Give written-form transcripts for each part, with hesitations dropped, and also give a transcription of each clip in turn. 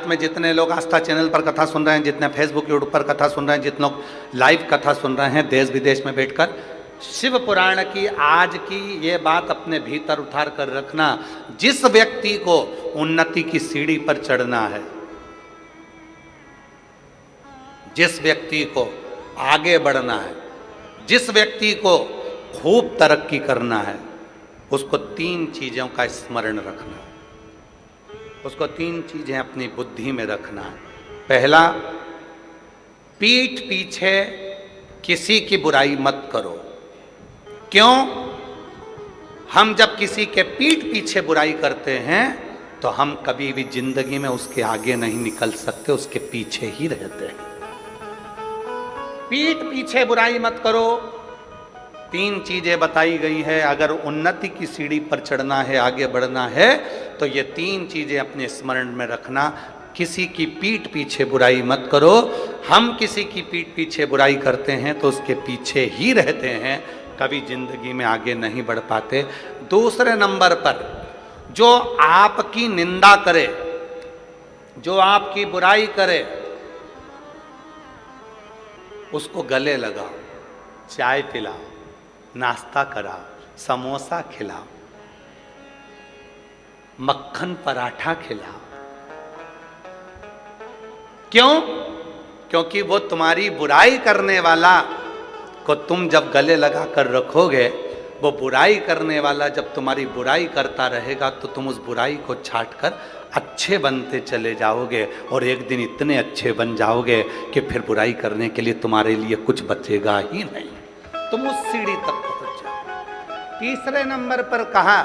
भारत में जितने लोग आस्था चैनल पर कथा सुन रहे हैं, जितने फेसबुक यूट्यूब पर कथा सुन रहे हैं, जितने लोग लाइव कथा सुन रहे हैं देश विदेश में बैठकर, शिव पुराण की आज की ये बात अपने भीतर उतार कर रखना। जिस व्यक्ति को उन्नति की सीढ़ी पर चढ़ना है, जिस व्यक्ति को आगे बढ़ना है, जिस व्यक्ति को खूब तरक्की करना है, उसको 3 चीजों का स्मरण रखना है। उसको 3 चीजें अपनी बुद्धि में रखना है। पहला, पीठ पीछे किसी की बुराई मत करो। क्यों? हम जब किसी के पीठ पीछे बुराई करते हैं तो हम कभी भी जिंदगी में उसके आगे नहीं निकल सकते, उसके पीछे ही रहते हैं। पीठ पीछे बुराई मत करो। 3 चीजें बताई गई है। अगर उन्नति की सीढ़ी पर चढ़ना है, आगे बढ़ना है, तो ये 3 चीजें अपने स्मरण में रखना। किसी की पीठ पीछे बुराई मत करो। हम किसी की पीठ पीछे बुराई करते हैं तो उसके पीछे ही रहते हैं, कभी जिंदगी में आगे नहीं बढ़ पाते। दूसरे नंबर पर, जो आपकी निंदा करे, जो आपकी बुराई करे, उसको गले लगाओ, चाय पिलाओ, नाश्ता कराओ, समोसा खिलाओ, मक्खन पराठा खिलाओ। क्यों? क्योंकि वो तुम्हारी बुराई करने वाला को तुम जब गले लगा कर रखोगे, वो बुराई करने वाला जब तुम्हारी बुराई करता रहेगा तो तुम उस बुराई को छाट कर अच्छे बनते चले जाओगे, और एक दिन इतने अच्छे बन जाओगे कि फिर बुराई करने के लिए तुम्हारे लिए कुछ बचेगा ही नहीं, तुम उस सीढ़ी तक पहुंच जाओ। तीसरे नंबर पर कहा,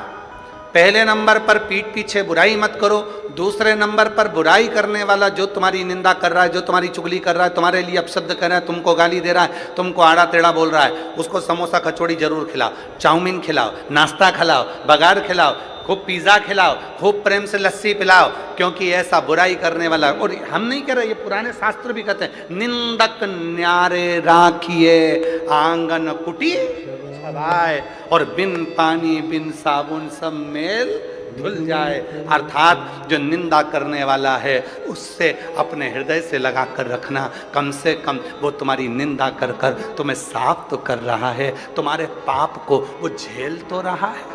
पहले नंबर पर पीठ पीछे बुराई मत करो। दूसरे नंबर पर बुराई करने वाला जो तुम्हारी निंदा कर रहा है, जो तुम्हारी चुगली कर रहा है, तुम्हारे लिए अपशब्द कर रहा है, तुमको गाली दे रहा है, तुमको आड़ा टेढ़ा बोल रहा है, उसको समोसा कचौड़ी जरूर खिलाओ, चाउमीन खिलाओ, नाश्ता खिलाओ, बघार खिलाओ, खूब पिज़्ज़ा खिलाओ, खूब प्रेम से लस्सी पिलाओ। क्योंकि ऐसा बुराई करने वाला, और हम नहीं कह रहे, ये पुराने शास्त्र भी कहते हैं, निंदक न्यारे राखिए आंगन कुटी छवाए, और बिन पानी बिन साबुन सब मेल धुल जाए। अर्थात जो निंदा करने वाला है उससे अपने हृदय से लगा कर रखना। कम से कम वो तुम्हारी निंदा कर कर तुम्हें साफ तो कर रहा है, तुम्हारे पाप को वो झेल तो रहा है।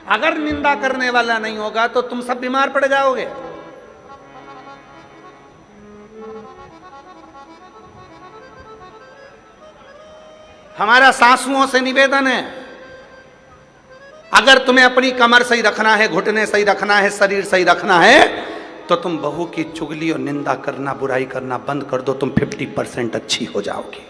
अगर निंदा करने वाला नहीं होगा तो तुम सब बीमार पड़ जाओगे। हमारा सासुओं से निवेदन है, अगर तुम्हें अपनी कमर सही रखना है, घुटने सही रखना है, शरीर सही रखना है, तो तुम बहू की चुगली और निंदा करना, बुराई करना बंद कर दो, तुम 50% अच्छी हो जाओगी।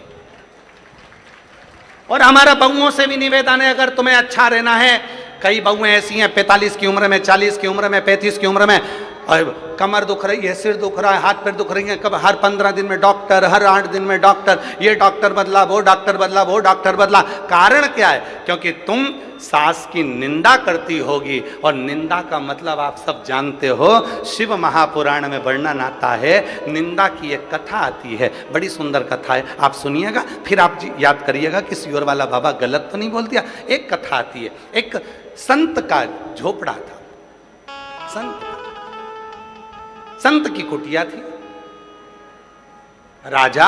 और हमारा बहुओं से भी निवेदन है, अगर तुम्हें अच्छा रहना है, कई बहुएं ऐसी हैं 45 की उम्र में, 40 की उम्र में, 35 की उम्र में, और कमर दुख रही है, सिर दुख रहा है, हाथ पैर दुख रही है, कब हर 15 दिन में डॉक्टर, हर 8 दिन में डॉक्टर, ये डॉक्टर बदला, वो डॉक्टर बदला, वो डॉक्टर बदला। कारण क्या है? क्योंकि तुम सास की निंदा करती होगी, और निंदा का मतलब आप सब जानते हो, शिव महापुराण में वर्णन आता है, निंदा की एक कथा आती है, बड़ी सुंदर कथा है, आप सुनिएगा, फिर आप याद करिएगा कि सियोर वाला बाबा गलत तो नहीं बोल दिया। एक कथा आती है, एक संत का झोपड़ा था, संत की कुटिया थी। राजा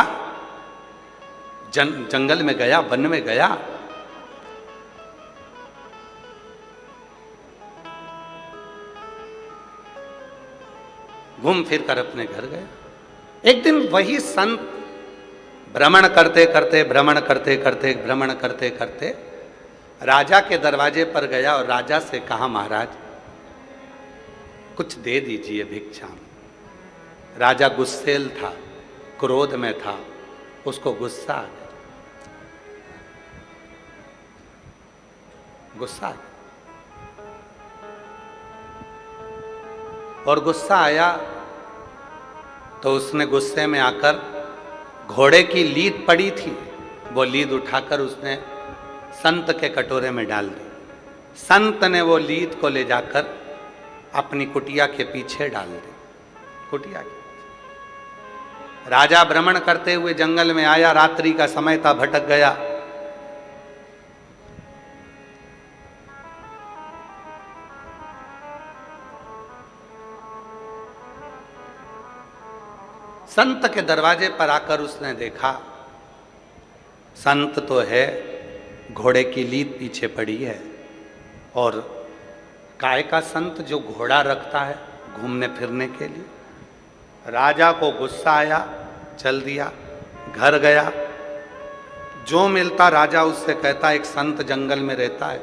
जंगल में गया, वन में गया, घूम फिर कर अपने घर गया। एक दिन वही संत भ्रमण करते करते राजा के दरवाजे पर गया और राजा से कहा, महाराज कुछ दे दीजिए भिक्षा में। राजा गुस्सेल था, क्रोध में था, उसको गुस्सा आ गया, और गुस्सा आया तो उसने गुस्से में आकर, घोड़े की लीद पड़ी थी, वो लीद उठाकर उसने संत के कटोरे में डाल दी। संत ने वो लीद को ले जाकर अपनी कुटिया के पीछे डाल दी। कुटिया के राजा भ्रमण करते हुए जंगल में आया, रात्रि का समय था, भटक गया। संत के दरवाजे पर आकर उसने देखा, संत तो है, घोड़े की लीद पीछे पड़ी है, और काय का संत जो घोड़ा रखता है घूमने फिरने के लिए। राजा को गुस्सा आया, चल दिया, घर गया। जो मिलता राजा उससे कहता, एक संत जंगल में रहता है,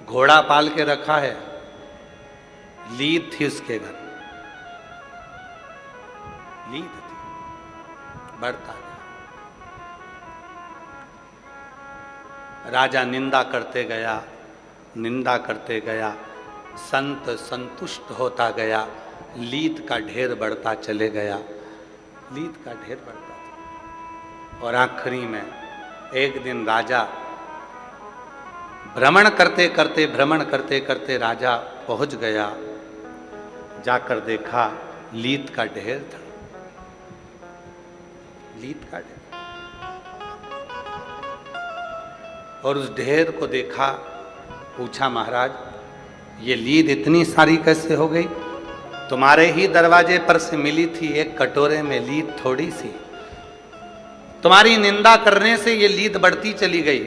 घोड़ा पाल के रखा है, लीद थी उसके घर, लीद थी, बढ़ता गया। राजा निंदा करते गया, निंदा करते गया, संत संतुष्ट होता गया, लीद का ढेर बढ़ता चले गया, लीद का ढेर बढ़ता था। और आखिरी में एक दिन राजा भ्रमण करते करते राजा पहुंच गया, जाकर देखा लीद का ढेर था, लीद का ढेर। और उस ढेर को देखा, पूछा, महाराज ये लीद इतनी सारी कैसे हो गई? तुम्हारे ही दरवाजे पर से मिली थी, एक कटोरे में लीद थोड़ी सी, तुम्हारी निंदा करने से ये लीद बढ़ती चली गई,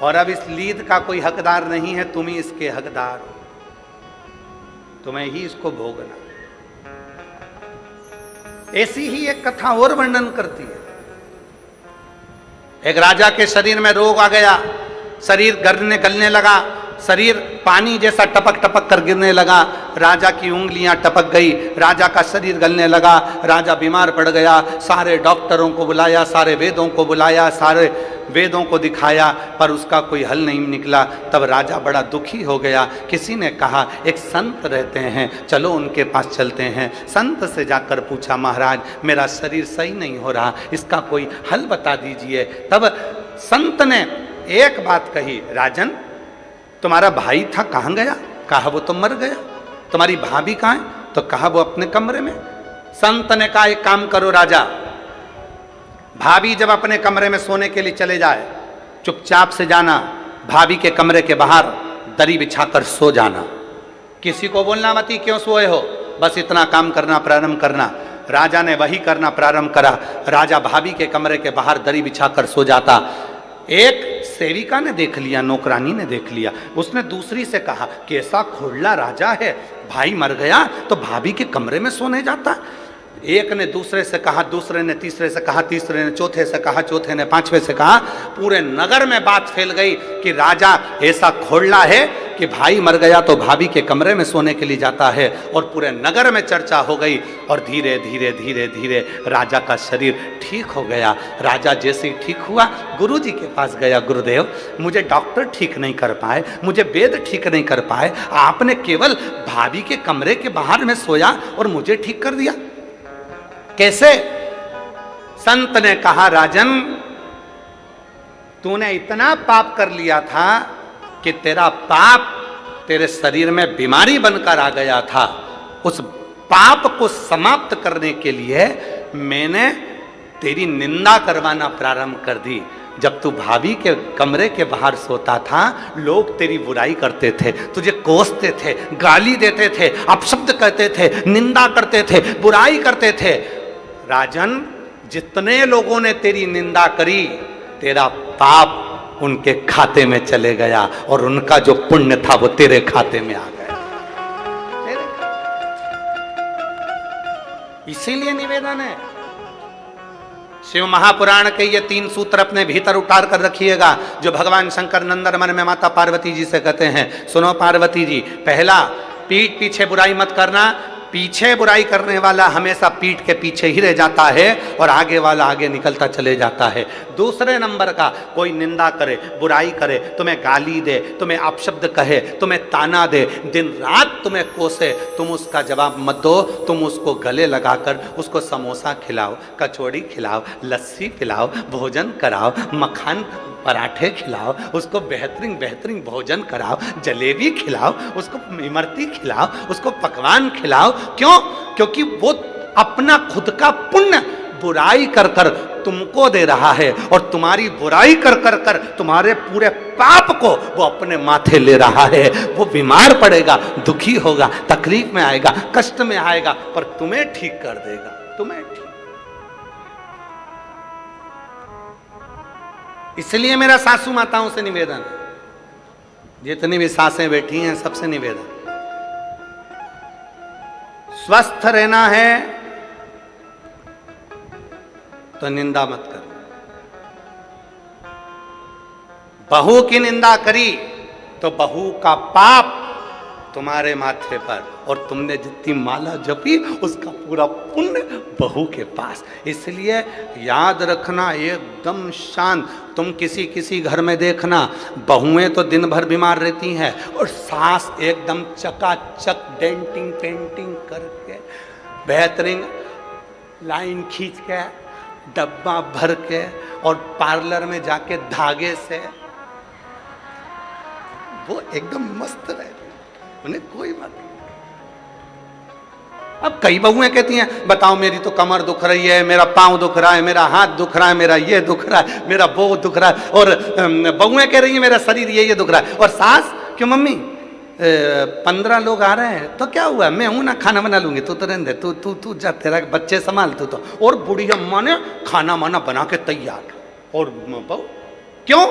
और अब इस लीद का कोई हकदार नहीं है, तुम ही इसके हकदार हो, तुम्हें ही इसको भोगना। ऐसी ही एक कथा और वर्णन करती है। एक राजा के शरीर में रोग आ गया, शरीर गलने लगा, शरीर पानी जैसा टपक टपक कर गिरने लगा, राजा की उंगलियां टपक गई, राजा का शरीर गलने लगा, राजा बीमार पड़ गया। सारे डॉक्टरों को बुलाया, सारे वेदों को बुलाया, सारे वेदों को दिखाया, पर उसका कोई हल नहीं निकला। तब राजा बड़ा दुखी हो गया। किसी ने कहा एक संत रहते हैं, चलो उनके पास चलते हैं। संत से जाकर पूछा, महाराज मेरा शरीर सही नहीं हो रहा, इसका कोई हल बता दीजिए। तब संत ने एक बात कही, राजन तुम्हारा भाई था कहाँ गया? कहा वो तो मर गया। तुम्हारी भाभी कहाँ है? तो कहा वो अपने कमरे में। संत ने कहा एक काम करो राजा, भाभी जब अपने कमरे में सोने के लिए चले जाए, चुपचाप से जाना, भाभी के कमरे के बाहर दरी बिछाकर सो जाना, किसी को बोलना मत क्यों सोए हो, बस इतना काम करना प्रारंभ करना। राजा ने वही करना प्रारंभ करा। राजा भाभी के कमरे के बाहर दरी बिछाकर सो जाता। एक सेविका ने देख लिया, नौकरानी ने देख लिया, उसने दूसरी से कहा कि ऐसा खोड़ला राजा है, भाई मर गया तो भाभी के कमरे में सोने जाता। एक ने दूसरे से कहा, दूसरे ने तीसरे से कहा, तीसरे ने चौथे से कहा, चौथे ने पांचवे से कहा। पूरे नगर में बात फैल गई कि राजा ऐसा खोड़ला है कि भाई मर गया तो भाभी के कमरे में सोने के लिए जाता है, और पूरे नगर में चर्चा हो गई। और धीरे धीरे धीरे धीरे राजा का शरीर ठीक हो गया। राजा जैसे ही ठीक हुआ, गुरुजी के पास गया, गुरुदेव मुझे डॉक्टर ठीक नहीं कर पाए, मुझे वेद ठीक नहीं कर पाए, आपने केवल भाभी के कमरे के बाहर में सोया और मुझे ठीक कर दिया, कैसे? संत ने कहा, राजन तूने इतना पाप कर लिया था कि तेरा पाप तेरे शरीर में बीमारी बनकर आ गया था। उस पाप को समाप्त करने के लिए मैंने तेरी निंदा करवाना प्रारंभ कर दी। जब तू भाभी के कमरे के बाहर सोता था, लोग तेरी बुराई करते थे, तुझे कोसते थे, गाली देते थे, अपशब्द कहते थे, निंदा करते थे, बुराई करते थे। राजन जितने लोगों ने तेरी निंदा करी, तेरा पाप उनके खाते में चले गया, और उनका जो पुण्य था वो तेरे खाते में आ गया। इसीलिए निवेदन है, शिव महापुराण के ये 3 सूत्र अपने भीतर उतार कर रखिएगा, जो भगवान शंकर नंदन मन में माता पार्वती जी से कहते हैं। सुनो पार्वती जी, पहला, पीठ पीछे बुराई मत करना। पीछे बुराई करने वाला हमेशा पीठ के पीछे ही रह जाता है, और आगे वाला आगे निकलता चले जाता है। दूसरे नंबर का, कोई निंदा करे, बुराई करे, तुम्हें गाली दे, तुम्हें अपशब्द कहे, तुम्हें ताना दे, दिन रात तुम्हें कोसे, तुम उसका जवाब मत दो। तुम उसको गले लगाकर उसको समोसा खिलाओ, कचौड़ी खिलाओ, लस्सी पिलाओ, भोजन कराओ, मक्खन पराठे खिलाओ, उसको बेहतरीन बेहतरीन भोजन कराओ, जलेबी खिलाओ, उसको इमरती खिलाओ, उसको पकवान खिलाओ। क्यों? क्योंकि वो अपना खुद का पुण्य बुराई कर कर तुमको दे रहा है, और तुम्हारी बुराई कर कर कर तुम्हारे पूरे पाप को वो अपने माथे ले रहा है। वो बीमार पड़ेगा, दुखी होगा, तकलीफ में आएगा, कष्ट में आएगा, पर तुम्हें ठीक कर देगा, तो मैं ठीक। इसलिए मेरा सासू माताओं से निवेदन है, जितनी भी सासें बैठी हैं सबसे निवेदन, स्वस्थ रहना है तो निंदा मत करो। बहू की निंदा करी तो बहू का पाप तुम्हारे माथे पर, और तुमने जितनी माला जपी उसका पूरा पुण्य बहू के पास। इसलिए याद रखना, एकदम शांत। तुम किसी घर में देखना, बहुएं तो दिन भर बीमार रहती हैं और सास एकदम चकाचक डेंटिंग पेंटिंग करके, बेहतरीन लाइन खींच के, डब्बा भर के, और पार्लर में जाके धागे से वो एकदम मस्त रहती, उन्हें कोई बात नहीं। अब कई बहुएं कहती हैं, बताओ मेरी तो कमर दुख रही है, मेरा पांव दुख रहा है, मेरा हाथ दुख रहा है, मेरा ये दुख रहा है, मेरा वो दुख रहा है, और बहुएं कह रही हैं मेरा शरीर ये दुख रहा है। और सास, क्यों मम्मी 15 लोग आ रहे हैं तो क्या हुआ, मैं हूं ना, खाना बना लूंगी, तू तो रहने दे, तू जा, तेरा बच्चे संभाल तू तो। और बुढ़िया माँ ने खाना माना बना के तैयार, और बहू क्यों?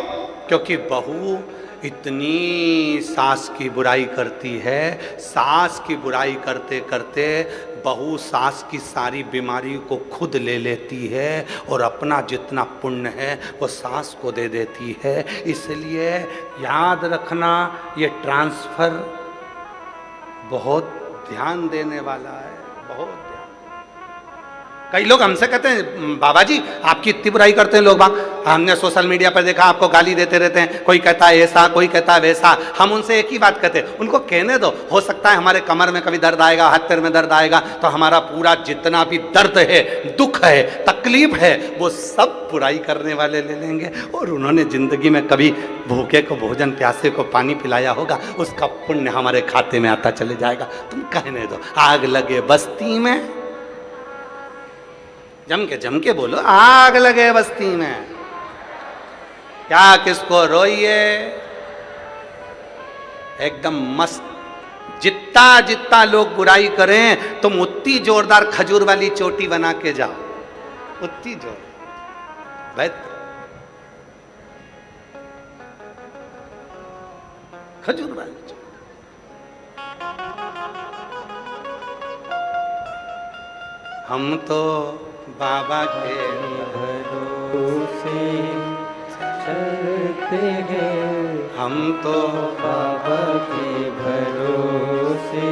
क्योंकि बहू इतनी सास की बुराई करती है, सास की बुराई करते करते बहू सास की सारी बीमारी को खुद ले लेती है, और अपना जितना पुण्य है वो सास को दे देती है। इसलिए याद रखना, ये ट्रांसफर बहुत ध्यान देने वाला है, बहुत ध्यान। कई लोग हमसे कहते हैं, बाबा जी आपकी इतनी बुराई करते हैं लोग, हमने सोशल मीडिया पर देखा आपको गाली देते रहते हैं, कोई कहता है ऐसा, कोई कहता है वैसा। हम उनसे एक ही बात कहते हैं, उनको कहने दो, हो सकता है हमारे कमर में कभी दर्द आएगा, हाथ पैर में दर्द आएगा, तो हमारा पूरा जितना भी दर्द है, दुख है, तकलीफ है, वो सब बुराई करने वाले ले लेंगे। और उन्होंने जिंदगी में कभी भूखे को भोजन, प्यासे को पानी पिलाया होगा, उसका पुण्य हमारे खाते में आता चले जाएगा। तुम कहने दो, आग लगे बस्ती में, जम के बोलो, आग लगे बस्ती में, क्या किसको रोइए, एकदम मस्त। जितना लोग बुराई करें, तुम उतनी जोरदार खजूर वाली चोटी बना के जाओ, उतनी जोर बेहतर खजूर वाली चोटी। हम तो बाबा के भरोसे चलते हैं, हम तो बाबा के भरोसे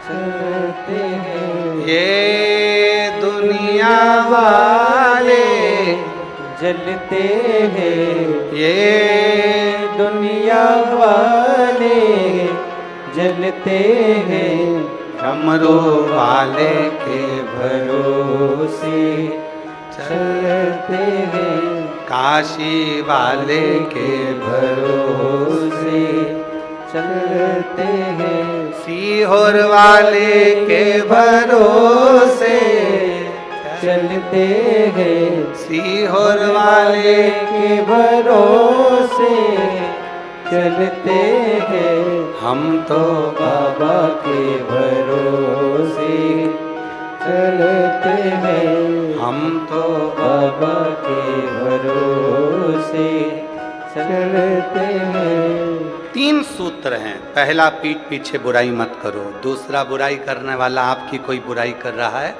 चलते हैं। ये दुनिया वाले जलते हैं, ये दुनिया वाले जलते हैं, डमरू वाले के भरोसे चलते हैं, काशी वाले के भरोसे चलते हैं, सीहोर वाले के भरोसे चलते हैं, सीहोर वाले के भरोसे चलते हैं। हम तो बाबा के भरोसे चलते हैं, हम तो बाबा के भरोसे चलते हैं। 3 सूत्र हैं। पहला, पीठ पीछे बुराई मत करो। दूसरा, बुराई करने वाला आपकी कोई बुराई कर रहा है,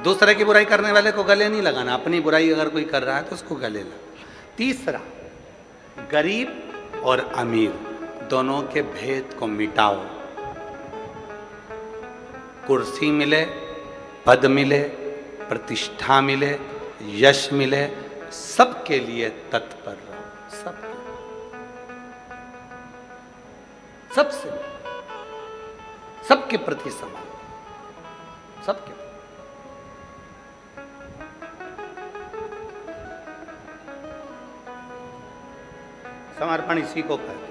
दूसरे की बुराई करने वाले को गले नहीं लगाना, अपनी बुराई अगर कोई कर रहा है तो उसको गले लगा। तीसरा, गरीब और अमीर दोनों के भेद को मिटाओ। कुर्सी मिले, पद मिले, प्रतिष्ठा मिले, यश मिले, सबके लिए तत्पर रहो, सबसे, सबके प्रति समान, सबके। समर्पण इसी को कहते हैं।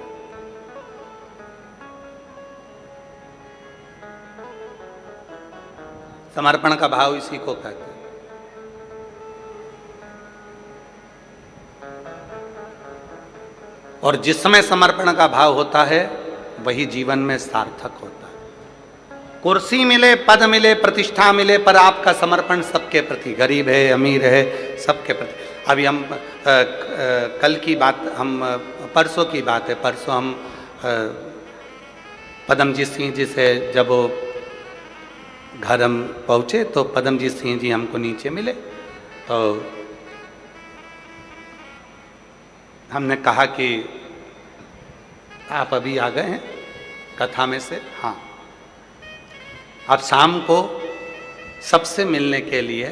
समर्पण का भाव इसी को कहते हैं। और जिसमें समर्पण का भाव होता है वही जीवन में सार्थक होता है। कुर्सी मिले, पद मिले, प्रतिष्ठा मिले, पर आपका समर्पण सबके प्रति, गरीब है, अमीर है, सबके प्रति। अभी हम कल की बात, हम परसों की बात है, परसों हम पदमजीत सिंह जी से जब वो घर हम पहुँचे तो पदमजीत सिंह जी हमको नीचे मिले, तो हमने कहा कि आप अभी आ गए हैं कथा में से? हाँ। अब शाम को सबसे मिलने के लिए,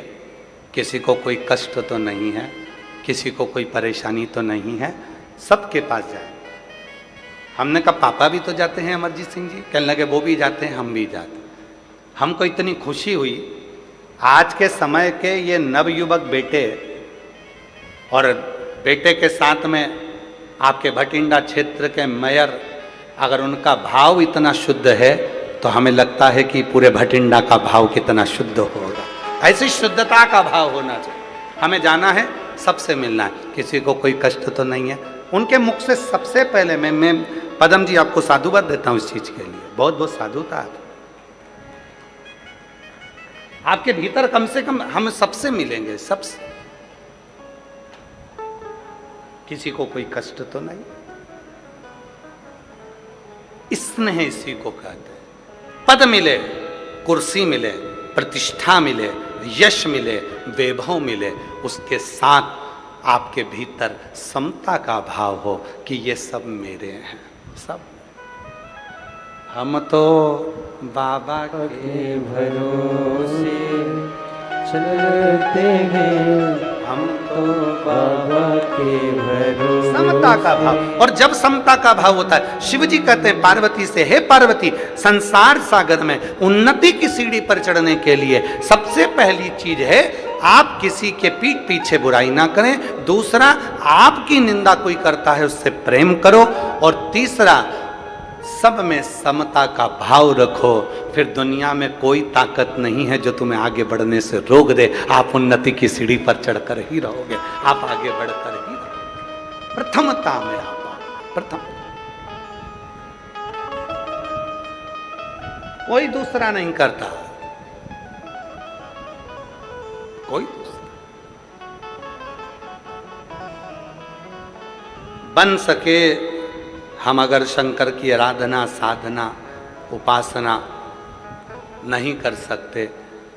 किसी को कोई कष्ट तो नहीं है, किसी को कोई परेशानी तो नहीं है, सबके पास जाए। हमने कहा पापा भी तो जाते हैं अमरजीत सिंह जी? कहने लगे वो भी जाते हैं, हम भी जाते हैं। हमको इतनी खुशी हुई, आज के समय के ये नवयुवक बेटे, और बेटे के साथ में आपके भटिंडा क्षेत्र के मेयर, अगर उनका भाव इतना शुद्ध है तो हमें लगता है कि पूरे भटिंडा का भाव कितना शुद्ध होगा। ऐसी शुद्धता का भाव होना चाहिए। हमें जाना है, सबसे मिलना है, किसी को कोई कष्ट तो नहीं है। उनके मुख से सबसे पहले मैं पदम जी आपको साधुवाद देता हूँ इस चीज के लिए, बहुत बहुत साधुता आप। आपके भीतर कम से कम हम सबसे मिलेंगे, सबसे, किसी को कोई कष्ट तो नहीं। स्नेह इसी को कहते हैं। पद मिले, कुर्सी मिले, प्रतिष्ठा मिले, यश मिले, वैभव मिले, उसके साथ आपके भीतर समता का भाव हो कि ये सब मेरे हैं, सब। हम तो बाबा के भरोसे चलते हैं, हम तो बाबा के भरोसे। समता का भाव, और जब समता का भाव होता है, शिव जी कहते हैं पार्वती से, हे पार्वती, संसार सागर में उन्नति की सीढ़ी पर चढ़ने के लिए सबसे पहली चीज है आप किसी के पीठ पीछे बुराई ना करें, दूसरा आपकी निंदा कोई करता है उससे प्रेम करो, और तीसरा सब में समता का भाव रखो। फिर दुनिया में कोई ताकत नहीं है जो तुम्हें आगे बढ़ने से रोक दे। आप उन्नति की सीढ़ी पर चढ़कर ही रहोगे, आप आगे बढ़कर ही रहोगे। प्रथमता में आप प्रथम, कोई दूसरा नहीं करता, कोई दूसरा। बन सके हम अगर शंकर की आराधना, साधना, उपासना नहीं कर सकते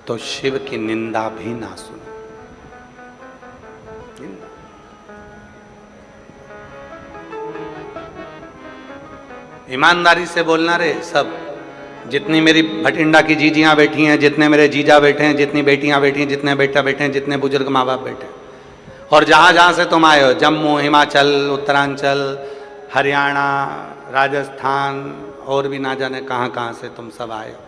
तो शिव की निंदा भी ना सुनो। ईमानदारी से बोलना रे सब। जितनी मेरी भटिंडा की जीजियां बैठी हैं, जितने मेरे जीजा बैठे हैं, जितनी बेटियां बैठी हैं, जितने बेटा बैठे हैं, जितने बुजुर्ग माँ बाप बैठे हैं, और जहां जहां से तुम आए हो, जम्मू, हिमाचल, उत्तरांचल, हरियाणा, राजस्थान, और भी ना जाने कहां कहां से तुम सब आए हो,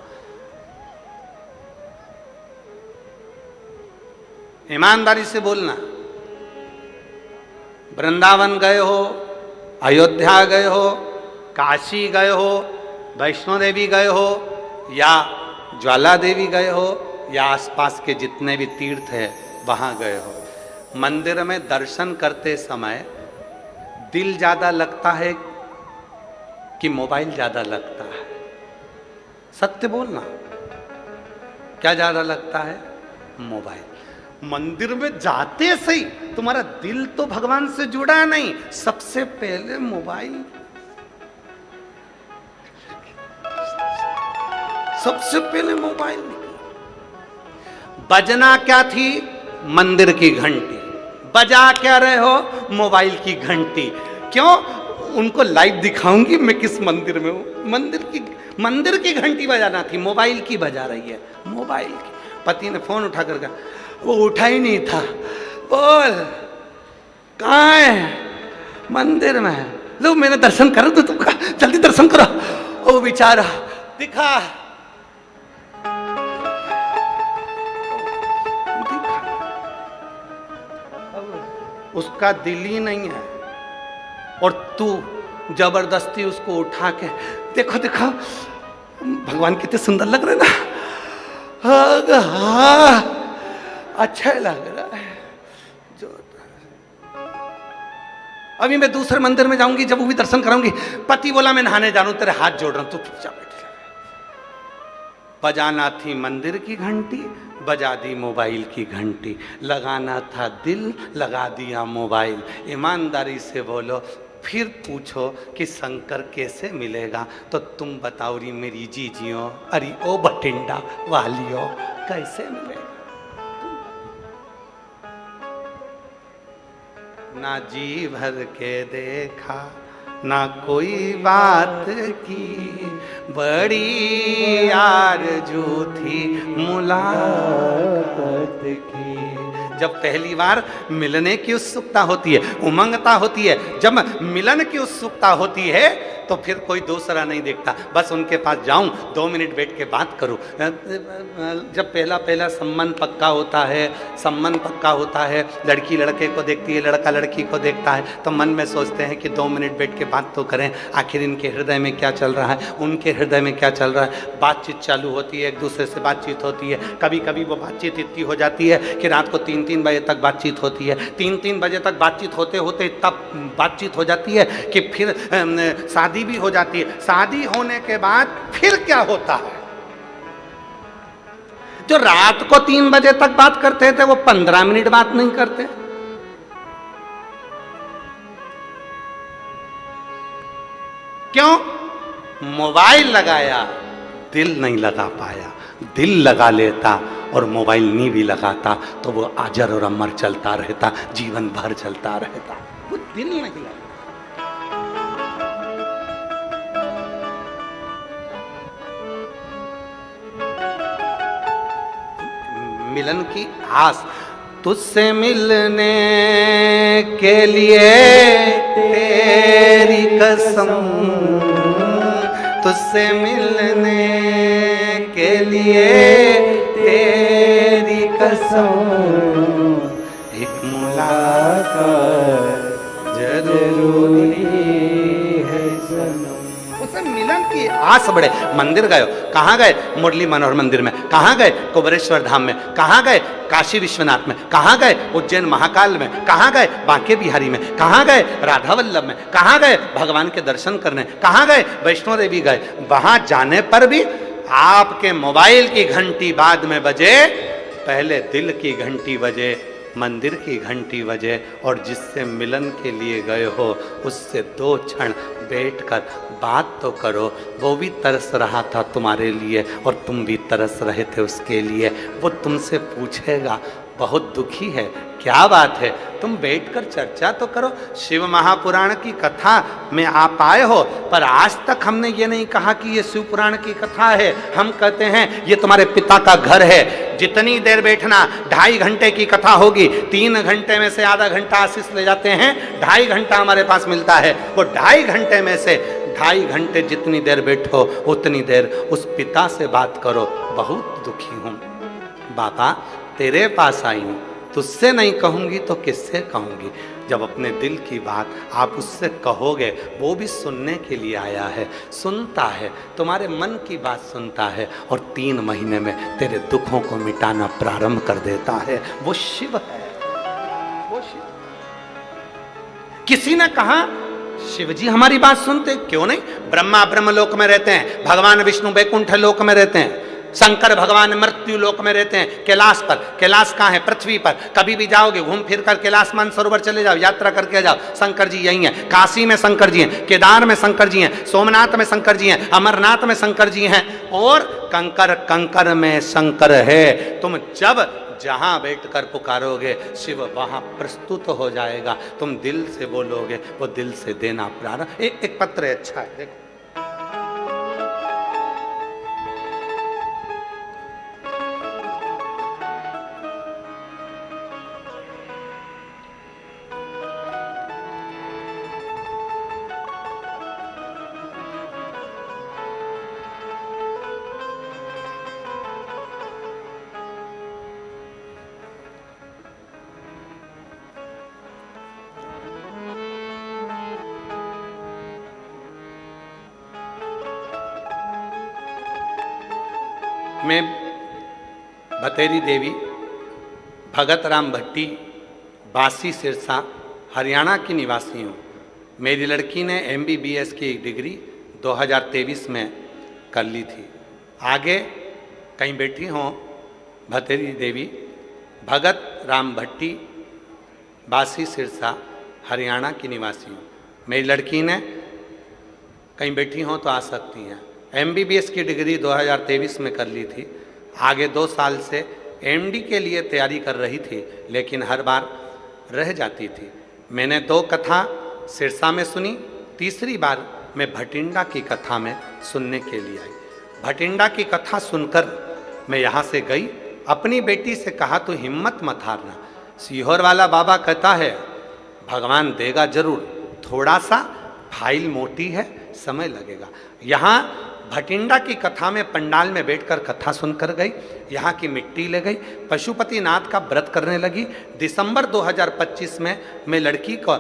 ईमानदारी से बोलना। वृंदावन गए हो, अयोध्या गए हो, काशी गए हो, वैष्णो देवी गए हो, या ज्वाला देवी गए हो, या आसपास के जितने भी तीर्थ है वहां गए हो, मंदिर में दर्शन करते समय दिल ज्यादा लगता है कि मोबाइल ज्यादा लगता है? सत्य बोलना, क्या ज्यादा लगता है? मोबाइल। मंदिर में जाते सही तुम्हारा दिल तो भगवान से जुड़ा नहीं, सबसे पहले मोबाइल, सबसे पहले मोबाइल। बजना क्या थी? मंदिर की घंटी। बजा क्या रहे हो? मोबाइल की घंटी। क्यों? उनको लाइव दिखाऊंगी मैं किस मंदिर में हूं। मंदिर की घंटी बजाना थी, मोबाइल की बजा रही है, मोबाइल की। पति ने फोन उठा कर कहा, वो उठा ही नहीं था। बोल कहाँ है? मंदिर में। लो मेरे दर्शन करो तो तुम, जल्दी दर्शन करो। ओ बेचारा दिखा, उसका दिल ही नहीं है, और तू जबरदस्ती उसको उठा के, देखो देखो भगवान कितने सुंदर लग रहे ना, हाँ अच्छा लग रहा है। जो अभी मैं दूसरे मंदिर में जाऊंगी, जब वो भी दर्शन कराऊंगी, पति बोला मैं नहाने जा रहा हूं, तेरे हाथ जोड़ रहा हूं, तू चुपचाप बैठ। बजाना थी मंदिर की घंटी, बजा दी मोबाइल की घंटी। लगाना था दिल, लगा दिया मोबाइल। ईमानदारी से बोलो, फिर पूछो कि शंकर कैसे मिलेगा, तो तुम बताओ री मेरी जीजियों, अरे ओ बठिंडा वालियों, कैसे मिलेगा? ना जी भर के देखा, ना कोई बात की, बड़ी आरज़ू थी मुलाकात की। जब पहली बार मिलने की उत्सुकता होती है, उमंगता होती है, जब मिलन की उत्सुकता होती है, तो फिर कोई दूसरा नहीं देखता, बस उनके पास जाऊं, 2 मिनट बैठ के बात करूं। जब पहला संबंध पक्का होता है, संबंध पक्का होता है, लड़की लड़के को देखती है, लड़का लड़की को देखता है, तो मन में सोचते हैं कि 2 मिनट बैठ के बात तो करें, आखिर इनके हृदय में क्या चल रहा है, उनके हृदय में क्या चल रहा है। बातचीत चालू होती है, एक दूसरे से बातचीत होती है। कभी कभी वो बातचीत इतनी हो जाती है कि रात को 3-3 बजे तक बातचीत होती है। 3-3 बजे तक बातचीत होते होते तब बातचीत हो जाती है कि फिर शादी भी हो जाती है। शादी होने के बाद फिर क्या होता है, जो रात को 3 बजे तक बात करते थे वो 15 मिनट बात नहीं करते। क्यों? मोबाइल लगाया, दिल नहीं लगा पाया। दिल लगा लेता और मोबाइल नहीं भी लगाता तो वो अजर और अमर चलता रहता, जीवन भर चलता रहता। वो दिल नहीं लगा। मिलन की आस, तुझसे मिलने के लिए तेरी कसम, तुझसे मिलने के लिए तेरी कसम, एक मुलाकात जरूरी है सनम। उसे मिलन की आस बढ़े। मंदिर गए, कहाँ गए? मुरली मनोहर मंदिर में। कहाँ गए? कुबेरेश्वर धाम में। कहाँ गए? काशी विश्वनाथ में। कहाँ गए? उज्जैन महाकाल में। कहाँ गए? बांके बिहारी में। कहाँ गए? राधा वल्लभ में। कहाँ गए? भगवान के दर्शन करने। कहाँ गए? वैष्णो देवी गए। वहां जाने पर भी आपके मोबाइल की घंटी बाद में बजे, पहले दिल की घंटी बजे, मंदिर की घंटी बजे, और जिससे मिलन के लिए गए हो उससे 2 क्षण बैठकर बात तो करो। वो भी तरस रहा था तुम्हारे लिए और तुम भी तरस रहे थे उसके लिए। वो तुमसे पूछेगा, बहुत दुखी है, क्या बात है, तुम बैठकर चर्चा तो करो। शिव महापुराण की कथा में आप आए हो, पर आज तक हमने ये नहीं कहा कि ये शिव पुराण की कथा है। हम कहते हैं ये तुम्हारे पिता का घर है। जितनी देर बैठना, 2.5 घंटे की कथा होगी, 3 घंटे में से आधा घंटा आशीष ले जाते हैं, 2.5 घंटा हमारे पास मिलता है। वो 2.5 घंटे में से 2.5 घंटे जितनी देर बैठो उतनी देर उस पिता से बात करो। बहुत दुखी हूँ बाबा, तेरे पास आई हूँ, तुझसे नहीं कहूँगी तो किससे कहूँगी। जब अपने दिल की बात आप उससे कहोगे, वो भी सुनने के लिए आया है, सुनता है, तुम्हारे मन की बात सुनता है, और 3 महीने में तेरे दुखों को मिटाना प्रारंभ कर देता है। वो शिव है, वो शिव। किसी ने कहा शिव जी हमारी बात सुनते क्यों नहीं? ब्रह्मा ब्रह्मलोक में रहते हैं, भगवान विष्णु बैकुंठ लोक में रहते हैं, शंकर भगवान मृत्यु लोक में रहते हैं, कैलाश पर। कैलाश कहाँ है? पृथ्वी पर। कभी भी जाओगे घूम फिर कर कैलाश मानसरोवर चले जाओ, यात्रा करके जाओ, शंकर जी यही हैं। काशी में शंकर जी हैं, केदार में शंकर जी हैं, सोमनाथ में शंकर जी हैं, अमरनाथ में शंकर जी हैं, और कंकर कंकर में शंकर है। तुम जब जहां बैठकर पुकारोगे शिव वहां प्रस्तुत हो जाएगा। तुम दिल से बोलोगे, वो दिल से देना प्रारंभ। एक पत्र है, अच्छा है, देखो। मैं भतेरी देवी भगत राम भट्टी, बासी सिरसा, हरियाणा की निवासी हूँ। मेरी लड़की ने MBBS की डिग्री 2023 में कर ली थी। आगे कहीं बैठी हों भतेरी देवी, भगत राम भट्टी, बासी सिरसा, हरियाणा की निवासी हूँ। मेरी लड़की ने कहीं बैठी हों तो आ सकती हैं। MBBS की डिग्री 2023 में कर ली थी। आगे 2 साल से MD के लिए तैयारी कर रही थी, लेकिन हर बार रह जाती थी। मैंने 2 कथा सिरसा में सुनी, तीसरी बार मैं भटिंडा की कथा में सुनने के लिए आई। भटिंडा की कथा सुनकर मैं यहाँ से गई, अपनी बेटी से कहा तो हिम्मत मत हारना, सीहोर वाला बाबा कहता है भगवान देगा जरूर, थोड़ा सा फाइल मोटी है, समय लगेगा। यहाँ भटिंडा की कथा में पंडाल में बैठकर कथा सुनकर गई, यहाँ की मिट्टी ले गई, पशुपतिनाथ का व्रत करने लगी। दिसंबर 2025 में मैं लड़की को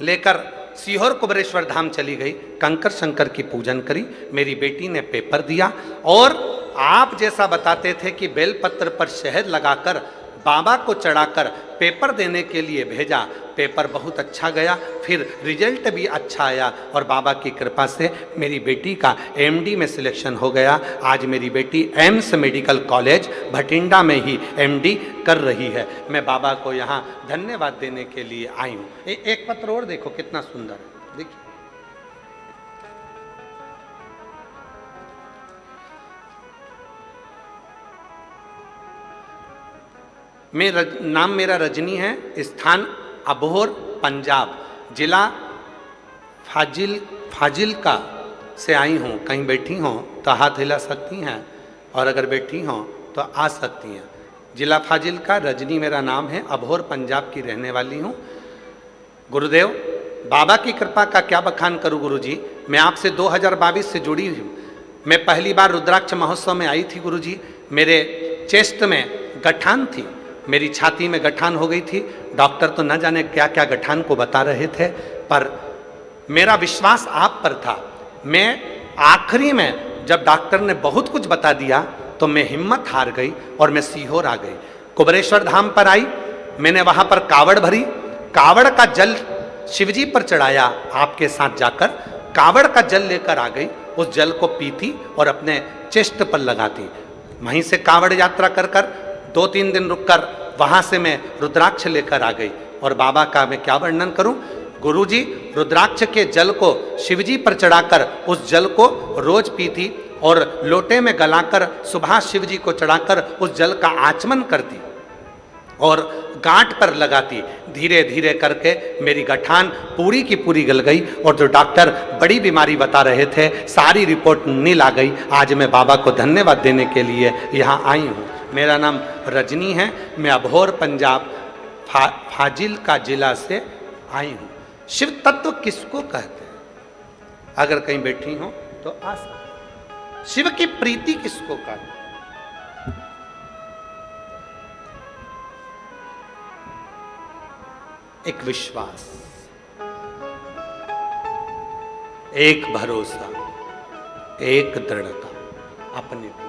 लेकर सीहोर कुबरेश्वर धाम चली गई, कंकर शंकर की पूजन करी। मेरी बेटी ने पेपर दिया और आप जैसा बताते थे कि बेलपत्र पर शहद लगाकर बाबा को चढ़ाकर पेपर देने के लिए भेजा, पेपर बहुत अच्छा गया, फिर रिजल्ट भी अच्छा आया और बाबा की कृपा से मेरी बेटी का MD में सिलेक्शन हो गया। आज मेरी बेटी एम्स मेडिकल कॉलेज भटिंडा में ही MD कर रही है। मैं बाबा को यहाँ धन्यवाद देने के लिए आई हूँ। एक पत्र और देखो कितना सुंदर है, देखिए। नाम मेरा रजनी है, स्थान अबोहर पंजाब, जिला फाजिलका से आई हूँ। कहीं बैठी हों तो हाथ हिला सकती हैं और अगर बैठी हों तो आ सकती हैं। जिला फाजिलका, रजनी मेरा नाम है, अबोहर पंजाब की रहने वाली हूँ। गुरुदेव बाबा की कृपा का क्या बखान करूँ गुरुजी, मैं आपसे 2022 से जुड़ी हूँ। मैं पहली बार रुद्राक्ष महोत्सव में आई थी गुरुजी। मेरे चेस्ट में गठान थी, मेरी छाती में गठान हो गई थी। डॉक्टर तो न जाने क्या क्या गठान को बता रहे थे, पर मेरा विश्वास आप पर था। मैं आखिरी में जब डॉक्टर ने बहुत कुछ बता दिया तो मैं हिम्मत हार गई और मैं सीहोर आ गई। कुबरेश्वर धाम पर आई, मैंने वहां पर कावड़ भरी, कावड़ का जल शिवजी पर चढ़ाया। आपके साथ जाकर कावड़ का जल लेकर आ गई, उस जल को पीती और अपने चेस्ट पर लगाती। वहीं से कावड़ यात्रा कर कर 2-3 दिन रुककर वहां से मैं रुद्राक्ष लेकर आ गई। और बाबा का मैं क्या वर्णन करूं, गुरुजी रुद्राक्ष के जल को शिवजी पर चढ़ाकर उस जल को रोज पीती और लोटे में गलाकर सुबह शिवजी को चढ़ाकर उस जल का आचमन करती और गांठ पर लगाती। धीरे धीरे करके मेरी गठान पूरी की पूरी गल गई और जो डॉक्टर बड़ी बीमारी बता रहे थे सारी रिपोर्ट नील आ गई। आज मैं बाबा को धन्यवाद देने के लिए यहाँ आई हूँ। मेरा नाम रजनी है, मैं अबोहर पंजाब फाजिलका जिला से आई हूँ। शिव तत्व किसको कहते हैं, अगर कहीं बैठी हो तो आ सकते। शिव की प्रीति किसको कहते हैं, एक विश्वास, एक भरोसा, एक दृढ़ता अपने भीतर।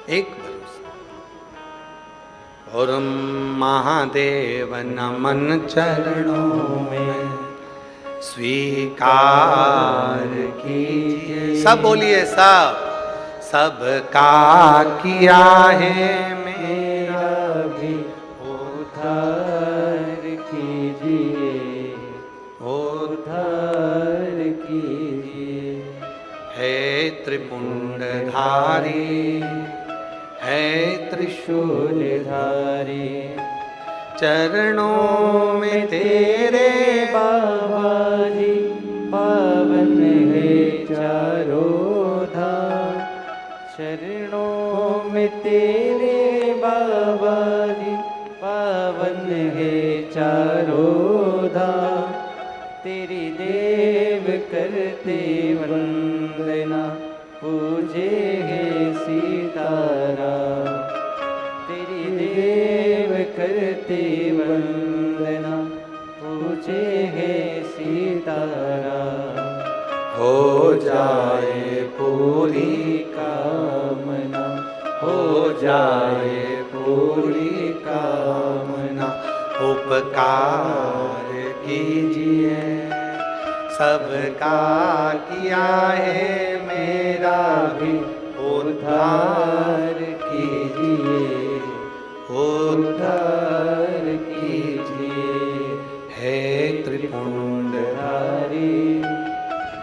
एक भरोसा। और महादेव नमन चरणों में स्वीकार कीजिए। सब बोलिए, सबका किया है मेरा भी उद्धार कीजिए, उद्धार कीजिए। है त्रिपुंडधारी, है त्रिशूलधारी, चरणों में तेरे बाबा जी पावन है चारों धाम। चरणों में तेरे बाबा जी पावन है चारों धाम। तेरी देव करते वंदना, पूजे है सीताराम। तेरी देव करते वंदना, पूजे है सीताराम। हो जाए पूरी कामना, हो जाए पूरी कामना। उपकार कीजिए, सबका किया है मेरा भी उद्धार कीजिए, उद्धार कीजिए। हे त्रिपुंडधारी,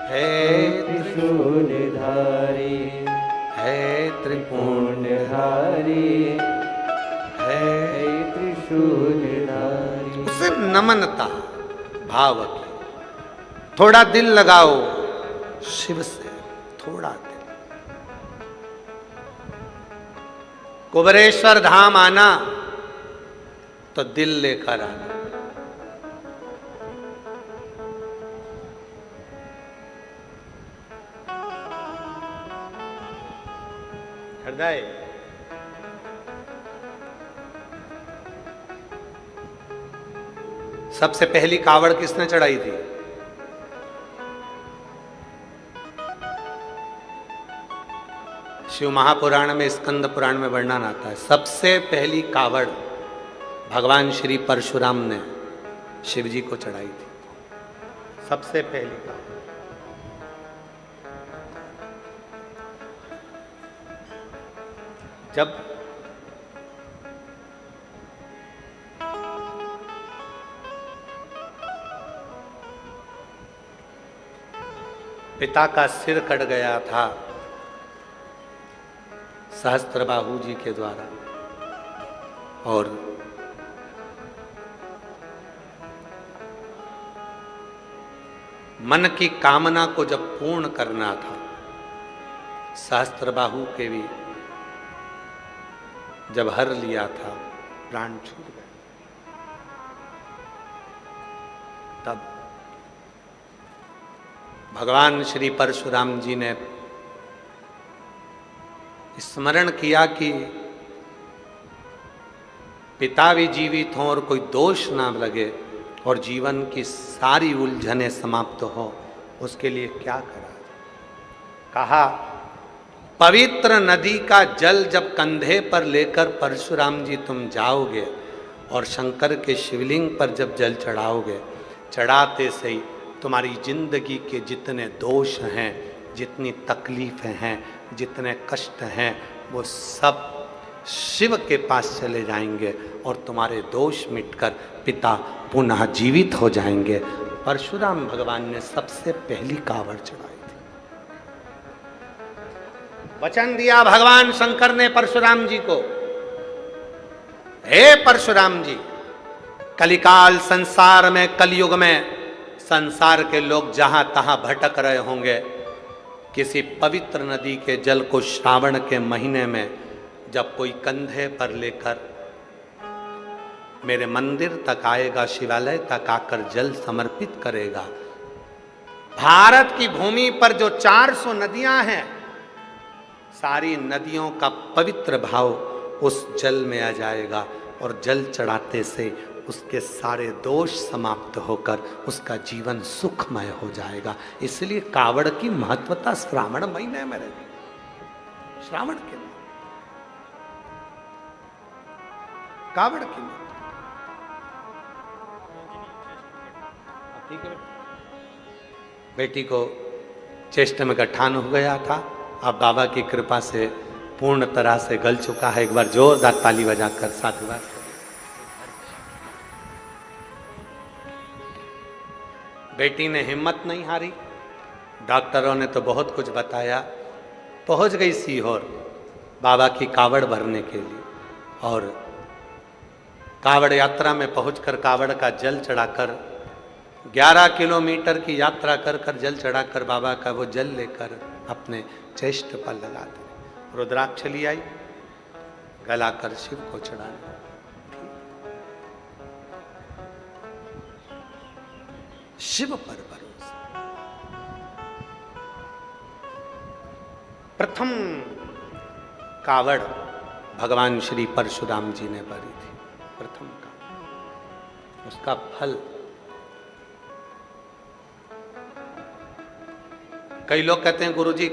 हे त्रिशूलधारी, हे त्रिपुंडधारी, हे त्रिशूलधारी। उसे नमनता भाव की, थोड़ा दिल लगाओ शिव से, थोड़ा दिल। कुबेरेश्वर धाम आना तो दिल लेकर आना। हृदय सबसे पहली कावड़ किसने चढ़ाई थी? शिव महापुराण में, स्कंद पुराण में वर्णन आता है, सबसे पहली कावड़ भगवान श्री परशुराम ने शिव जी को चढ़ाई थी। सबसे पहली कावड़। जब पिता का सिर कट गया था सहस्त्रबाहु जी के द्वारा, और मन की कामना को जब पूर्ण करना था, सहस्त्रबाहु के भी जब हर लिया था, प्राण छूट गए। तब भगवान श्री परशुराम जी ने स्मरण किया कि पिता भी जीवित हों और कोई दोष ना लगे और जीवन की सारी उलझनें समाप्त हो, उसके लिए क्या करा। कहा, पवित्र नदी का जल जब कंधे पर लेकर परशुराम जी तुम जाओगे और शंकर के शिवलिंग पर जब जल चढ़ाओगे, चढ़ाते से ही तुम्हारी जिंदगी के जितने दोष हैं, जितनी तकलीफें हैं, जितने कष्ट हैं, वो सब शिव के पास चले जाएंगे और तुम्हारे दोष मिटकर पिता पुनः जीवित हो जाएंगे। परशुराम भगवान ने सबसे पहली कावड़ चढ़ाई थी। वचन दिया भगवान शंकर ने परशुराम जी को, हे परशुराम जी, कलिकाल संसार में, कलयुग में संसार के लोग जहां तहां भटक रहे होंगे, किसी पवित्र नदी के जल को श्रावण के महीने में जब कोई कंधे पर लेकर मेरे मंदिर तक आएगा, शिवालय तक आकर जल समर्पित करेगा, भारत की भूमि पर जो 400 नदियां हैं, सारी नदियों का पवित्र भाव उस जल में आ जाएगा और जल चढ़ाते से उसके सारे दोष समाप्त होकर उसका जीवन सुखमय हो जाएगा। इसलिए कावड़ की महत्वता श्रावण महीने में रहती, श्रावण के महीने कावड़ की ठीक है। बेटी को चेष्ट में गठान हो गया था, अब बाबा की कृपा से पूर्ण तरह से गल चुका है। एक बार जोरदार ताली बजाकर साधुवाद। बेटी ने हिम्मत नहीं हारी, डॉक्टरों ने तो बहुत कुछ बताया, पहुंच गई सीहोर बाबा की कावड़ भरने के लिए, और कावड़ यात्रा में पहुंचकर कावड़ का जल चढ़ाकर 11 किलोमीटर की यात्रा कर कर जल चढ़ाकर बाबा का वो जल लेकर अपने चेष्ट पर लगा दे। रुद्राक्ष ली आई, गलाकर शिव को चढ़ाने। शिव पर भरोसा। प्रथम कावड़ भगवान श्री परशुराम जी ने भरी थी, प्रथम कावड़। उसका फल कई लोग कहते हैं गुरुजी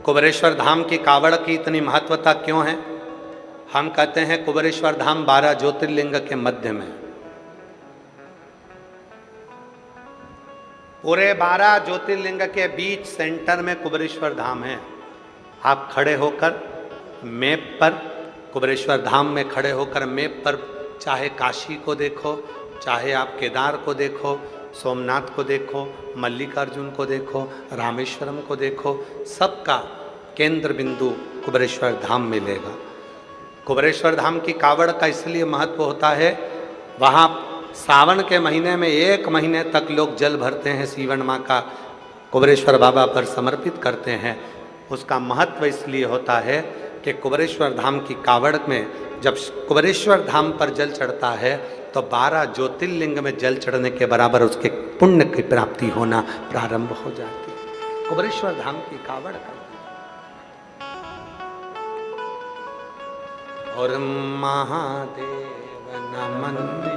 कुबेरेश्वर धाम की कावड़ की इतनी महत्वता क्यों है? हम कहते हैं कुबेरेश्वर धाम 12 ज्योतिर्लिंग के मध्य में, पूरे 12 ज्योतिर्लिंग के बीच सेंटर में कुबेरेश्वर धाम है। आप खड़े होकर मैप पर, कुबेरेश्वर धाम में खड़े होकर मैप पर चाहे काशी को देखो, चाहे आप केदार को देखो, सोमनाथ को देखो, मल्लिकार्जुन को देखो, रामेश्वरम को देखो, सबका केंद्र बिंदु कुबेरेश्वर धाम मिलेगा। कुबेरेश्वर धाम की कावड़ का इसलिए महत्व होता है, वहाँ सावन के महीने में 1 महीने तक लोग जल भरते हैं, सीवन माँ का कुबेरेश्वर बाबा पर समर्पित करते हैं। उसका महत्व इसलिए होता है कि कुबेरेश्वर धाम की कावड़ में जब कुबेरेश्वर धाम पर जल चढ़ता है तो 12 ज्योतिर्लिंग में जल चढ़ने के बराबर उसके पुण्य की प्राप्ति होना प्रारंभ हो जाती है। कुबेरेश्वर धाम की कावड़ का और महादेव नमन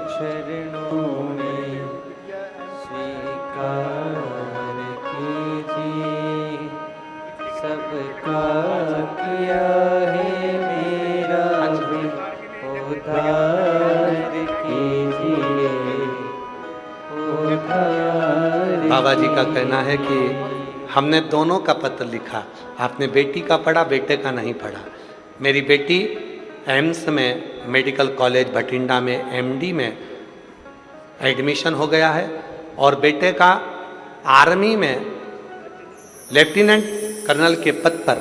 चरणों में स्वीकार कीजिए, सबका किया है मेरा भी उद्धार कीजिए, उद्धार। बाबा जी का कहना है कि हमने दोनों का पत्र लिखा, आपने बेटी का पढ़ा, बेटे का नहीं पढ़ा। मेरी बेटी एम्स में मेडिकल कॉलेज भटिंडा में एमडी में एडमिशन हो गया है और बेटे का आर्मी में लेफ्टिनेंट कर्नल के पद पर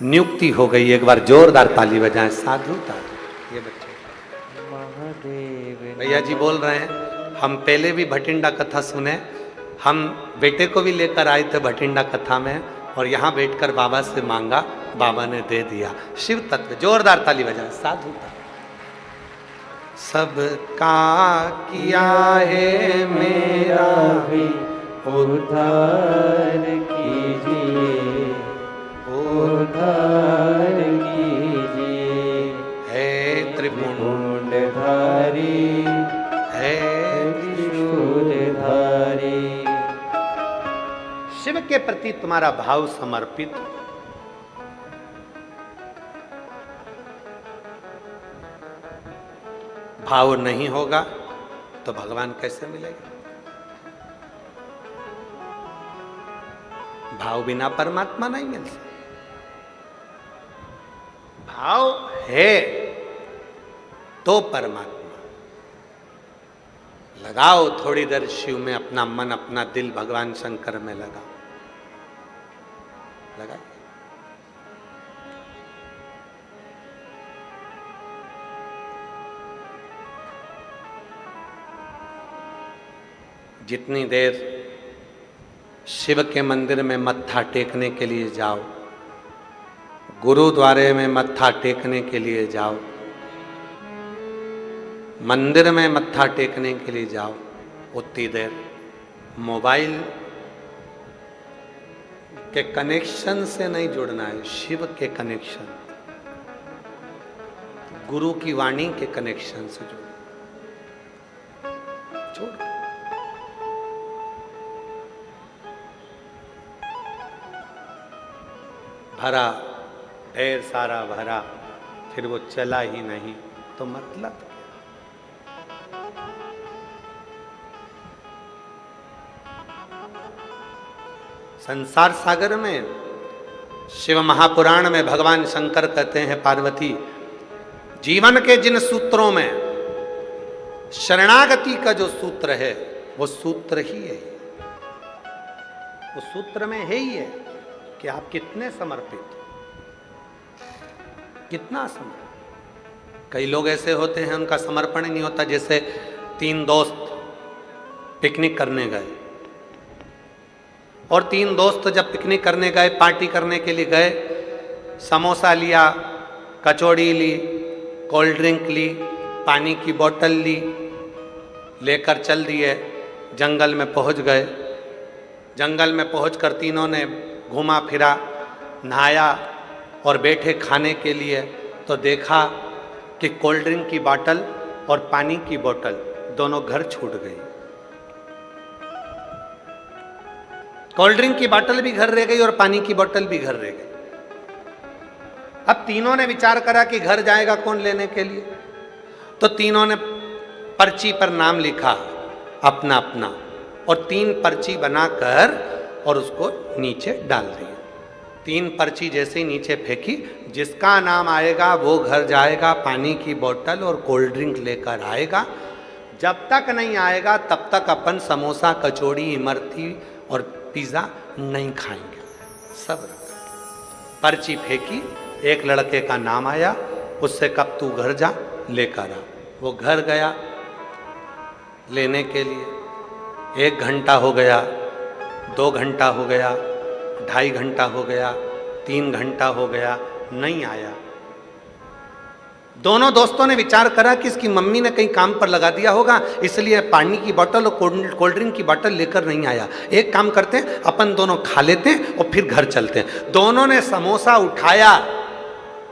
नियुक्ति हो गई। एक बार जोरदार ताली बजाएं। साधुता ये बच्चे महादेव। भैया जी बोल रहे हैं, हम पहले भी भटिंडा कथा सुने, हम बेटे को भी लेकर आए थे भटिंडा कथा में और यहाँ बैठकर बाबा से मांगा, बाबा ने दे दिया। शिव तत्व, जोरदार ताली बजाएं। साधुता। सबका किया है मेरा भी उद्धार कीजिए, उद्धार कीजिए। है त्रिपुंडधारी, है त्रिशूलधारी। शिव के प्रति तुम्हारा भाव समर्पित, भाव नहीं होगा तो भगवान कैसे मिलेगा? भाव बिना परमात्मा नहीं मिल सकता। भाव है तो परमात्मा। लगाओ थोड़ी देर शिव में अपना मन, अपना दिल भगवान शंकर में लगाओ, लगा। जितनी देर शिव के मंदिर में मत्था टेकने के लिए जाओ, गुरुद्वारे में मत्था टेकने के लिए जाओ, मंदिर में मत्था टेकने के लिए जाओ, उतनी देर मोबाइल के कनेक्शन से नहीं जुड़ना है, शिव के कनेक्शन, गुरु की वाणी के कनेक्शन से जुड़ो। छोड़ भरा, ढेर सारा भरा, फिर वो चला ही नहीं तो मतलब क्या? संसार सागर में शिव महापुराण में भगवान शंकर कहते हैं, पार्वती जीवन के जिन सूत्रों में शरणागति का जो सूत्र है वो सूत्र ही है, वो सूत्र में है ही है कि आप कितने समर्पित, कितना समर्पित। कई लोग ऐसे होते हैं उनका समर्पण ही नहीं होता। जैसे 3 दोस्त पिकनिक करने गए और 3 दोस्त जब पिकनिक करने गए, पार्टी करने के लिए गए, समोसा लिया, कचौड़ी ली, कोल्ड ड्रिंक ली, पानी की बोतल ली, लेकर चल दिए, जंगल में पहुंच गए। जंगल में पहुंचकर तीनों ने घूमा फिरा, नहाया और बैठे खाने के लिए, तो देखा कि कोल्ड ड्रिंक की बोतल और पानी की बोतल दोनों घर छूट गई। कोल्ड ड्रिंक की बोतल भी घर रह गई और पानी की बोतल भी घर रह गई। अब तीनों ने विचार करा कि घर जाएगा कौन लेने के लिए, तो तीनों ने पर्ची पर नाम लिखा अपना अपना और 3 पर्ची बनाकर और उसको नीचे डाल दिए। 3 पर्ची जैसे ही नीचे फेंकी, जिसका नाम आएगा वो घर जाएगा, पानी की बोतल और कोल्ड ड्रिंक लेकर आएगा। जब तक नहीं आएगा तब तक अपन समोसा, कचौड़ी, इमरती और पिज़्ज़ा नहीं खाएंगे। सब रखा, पर्ची फेंकी, एक लड़के का नाम आया, उससे कब तू घर जा लेकर आ। वो घर गया लेने के लिए। 1 घंटा हो गया, 2 घंटा हो गया, 2.5 घंटा हो गया, 3 घंटा हो गया, नहीं आया। दोनों दोस्तों ने विचार करा कि इसकी मम्मी ने कहीं काम पर लगा दिया होगा, इसलिए पानी की बोतल और कोल्ड ड्रिंक की बोतल लेकर नहीं आया। एक काम करते हैं, अपन दोनों खा लेते हैं और फिर घर चलते हैं। दोनों ने समोसा उठाया,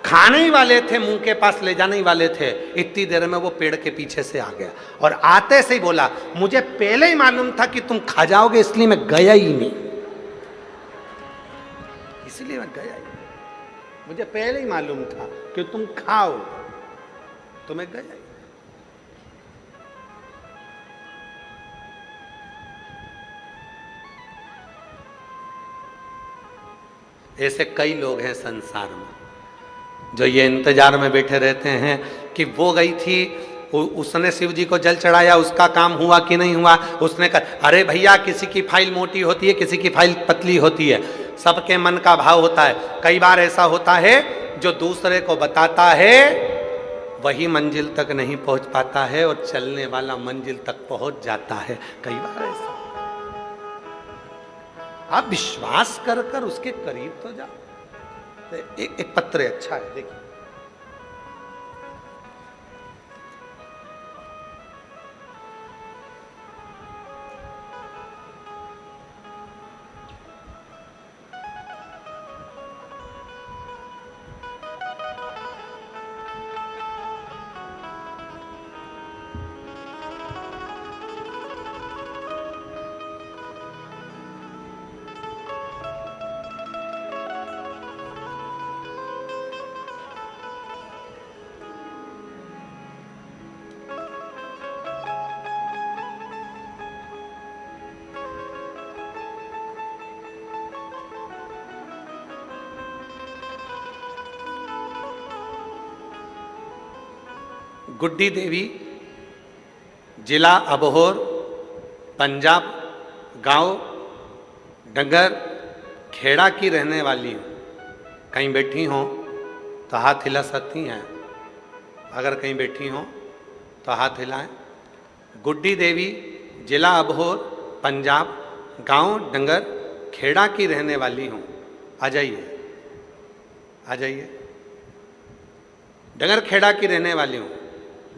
खाने ही वाले थे, मुंह के पास ले जाने ही वाले थे। इतनी देर में वो पेड़ के पीछे से आ गया और आते से ही बोला, मुझे पहले ही मालूम था कि तुम खा जाओगे, इसलिए मैं गया ही नहीं, इसलिए मैं गया ही नहीं। मुझे पहले ही मालूम था कि तुम खाओ, तो मैं गया ही। ऐसे कई लोग हैं संसार में जो ये इंतजार में बैठे रहते हैं कि वो गई थी, उसने शिव जी को जल चढ़ाया, उसका काम हुआ कि नहीं हुआ। उसने कहा, अरे भैया, किसी की फाइल मोटी होती है, किसी की फाइल पतली होती है, सबके मन का भाव होता है। कई बार ऐसा होता है जो दूसरे को बताता है वही मंजिल तक नहीं पहुंच पाता है और चलने वाला मंजिल तक पहुंच जाता है। कई बार ऐसा, आप विश्वास कर कर उसके करीब तो जाओ। एक पत्र अच्छा है, देखिए। गुड्डी देवी, जिला अबोहर, पंजाब, गांव डंगर खेड़ा की रहने वाली हूँ। कहीं बैठी हों तो हाथ हिला सकती हैं, अगर कहीं बैठी हों तो हाथ हिलाएं। गुड्डी देवी, जिला अबोहर, पंजाब, गांव डंगर खेड़ा की रहने वाली हूँ। आ जाइए, आ जाइए। डंगर खेड़ा की रहने वाली हूँ।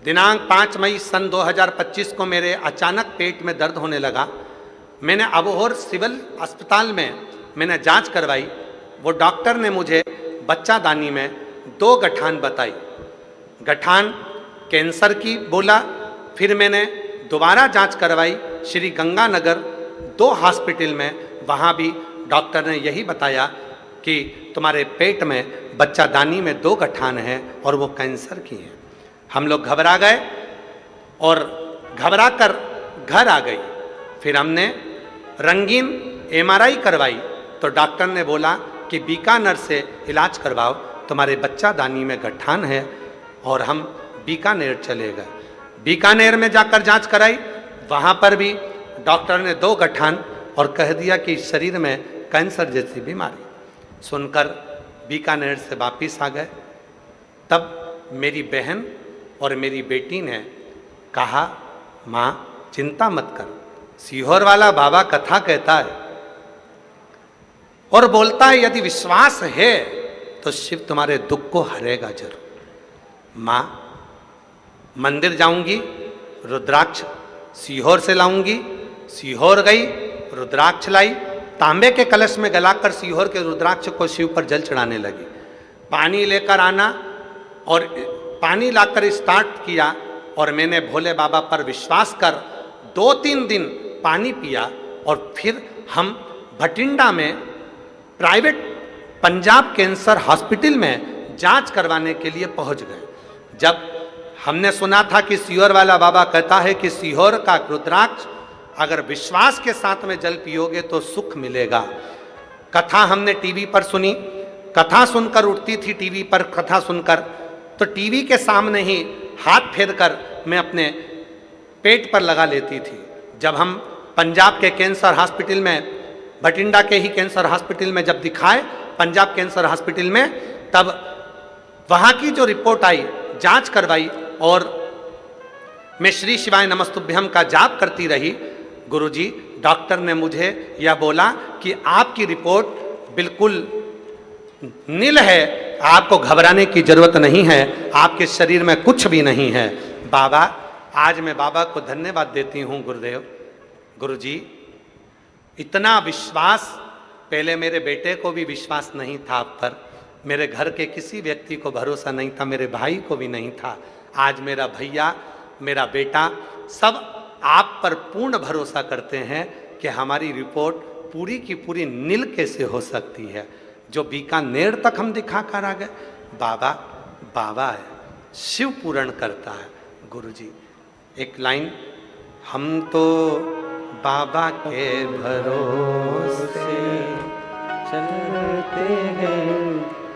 दिनांक 5 मई सन 2025 को मेरे अचानक पेट में दर्द होने लगा। मैंने अबोहर सिविल अस्पताल में मैंने जांच करवाई। वो डॉक्टर ने मुझे बच्चादानी में 2 गठान बताई। गठान कैंसर की बोला। फिर मैंने दोबारा जांच करवाई श्री गंगानगर 2 हॉस्पिटल में। वहाँ भी डॉक्टर ने यही बताया कि तुम्हारे पेट में बच्चादानी में 2 गठान हैं और वो कैंसर की हैं। हम लोग घबरा गए और घबरा कर घर आ गई। फिर हमने रंगीन MRI करवाई तो डॉक्टर ने बोला कि बीकानेर से इलाज करवाओ, तुम्हारे बच्चादानी में गठान है। और हम बीकानेर चले गए। बीकानेर में जाकर जांच कराई, वहाँ पर भी डॉक्टर ने 2 गठान और कह दिया कि शरीर में कैंसर जैसी बीमारी। सुनकर बीकानेर से वापिस आ गए। तब मेरी बहन और मेरी बेटी ने कहा, माँ चिंता मत कर, सीहोर वाला बाबा कथा कहता है और बोलता है यदि विश्वास है तो शिव तुम्हारे दुख को हरेगा जरूर। माँ मंदिर जाऊंगी, रुद्राक्ष सीहोर से लाऊंगी। सीहोर गई, रुद्राक्ष लाई, तांबे के कलश में गलाकर सीहोर के रुद्राक्ष को शिव पर जल चढ़ाने लगी। पानी लेकर आना और पानी लाकर स्टार्ट किया और मैंने भोले बाबा पर विश्वास कर 2-3 दिन पानी पिया। और फिर हम भटिंडा में प्राइवेट पंजाब कैंसर हॉस्पिटल में जांच करवाने के लिए पहुंच गए। जब हमने सुना था कि सीहोर वाला बाबा कहता है कि सीहोर का रुद्राक्ष अगर विश्वास के साथ में जल पियोगे तो सुख मिलेगा। कथा हमने टीवी पर सुनी, कथा सुनकर उठती थी टीवी पर कथा सुनकर, तो टीवी के सामने ही हाथ फेरकर मैं अपने पेट पर लगा लेती थी। जब हम पंजाब के कैंसर हॉस्पिटल में, भटिंडा के ही कैंसर हॉस्पिटल में जब दिखाए, पंजाब कैंसर हॉस्पिटल में, तब वहाँ की जो रिपोर्ट आई, जांच करवाई और मैं श्री शिवाय नमस्तुभ्यम का जाप करती रही। गुरुजी, डॉक्टर ने मुझे यह बोला कि आपकी रिपोर्ट बिल्कुल नील है, आपको घबराने की जरूरत नहीं है, आपके शरीर में कुछ भी नहीं है। बाबा, आज मैं बाबा को धन्यवाद देती हूँ गुरुदेव, गुरुजी, इतना विश्वास, पहले मेरे बेटे को भी विश्वास नहीं था आप पर, मेरे घर के किसी व्यक्ति को भरोसा नहीं था, मेरे भाई को भी नहीं था। आज मेरा भैया, मेरा बेटा, सब आप पर पूर्ण भरोसा करते हैं कि हमारी रिपोर्ट पूरी की पूरी नील कैसे हो सकती है। जो बीकानेर तक हम दिखा कर आ गए, बाबा बाबा है, शिव पूर्ण करता है। गुरुजी, एक लाइन, हम तो बाबा के भरोसे चलते हैं,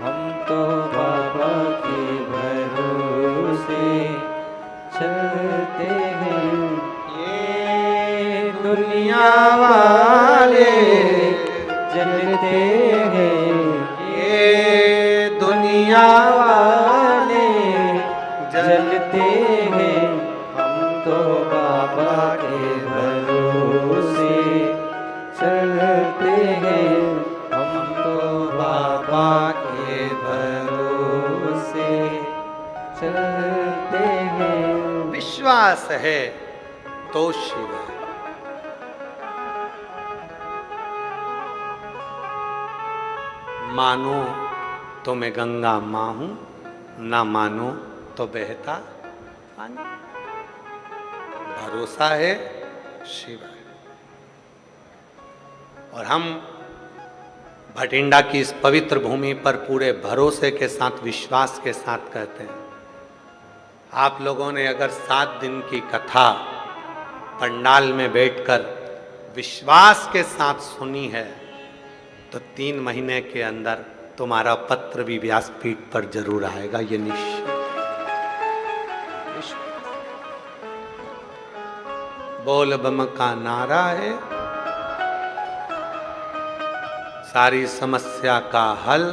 हम तो बाबा के भरोसे चलते हैं। ये दुनिया वाले जलते हैं, ये दुनिया वाले जलते हैं, हम तो बाबा के भरोसे चलते हैं, हम तो बाबा के भरोसे चलते हैं। विश्वास है तो शिव है। मानो तो मैं गंगा मां हूं, ना मानो तो बहता पानी। भरोसा है शिव है। और हम भटिंडा की इस पवित्र भूमि पर पूरे भरोसे के साथ, विश्वास के साथ कहते हैं, आप लोगों ने अगर 7 दिन की कथा पंडाल में बैठकर विश्वास के साथ सुनी है तो 3 महीने के अंदर तुम्हारा पत्र भी व्यासपीठ पर जरूर आएगा, ये निश्चित। बोल बम का नारा है, सारी समस्या का हल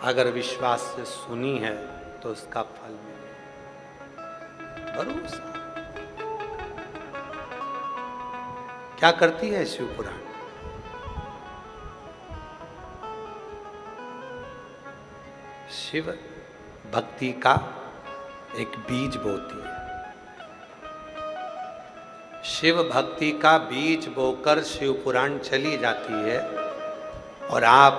अगर विश्वास से सुनी है तो उसका फल मिले। भरोसा क्या करती है शिव पुराण? शिव भक्ति का एक बीज बोती है। शिव भक्ति का बीज बोकर शिव पुराण चली जाती है और आप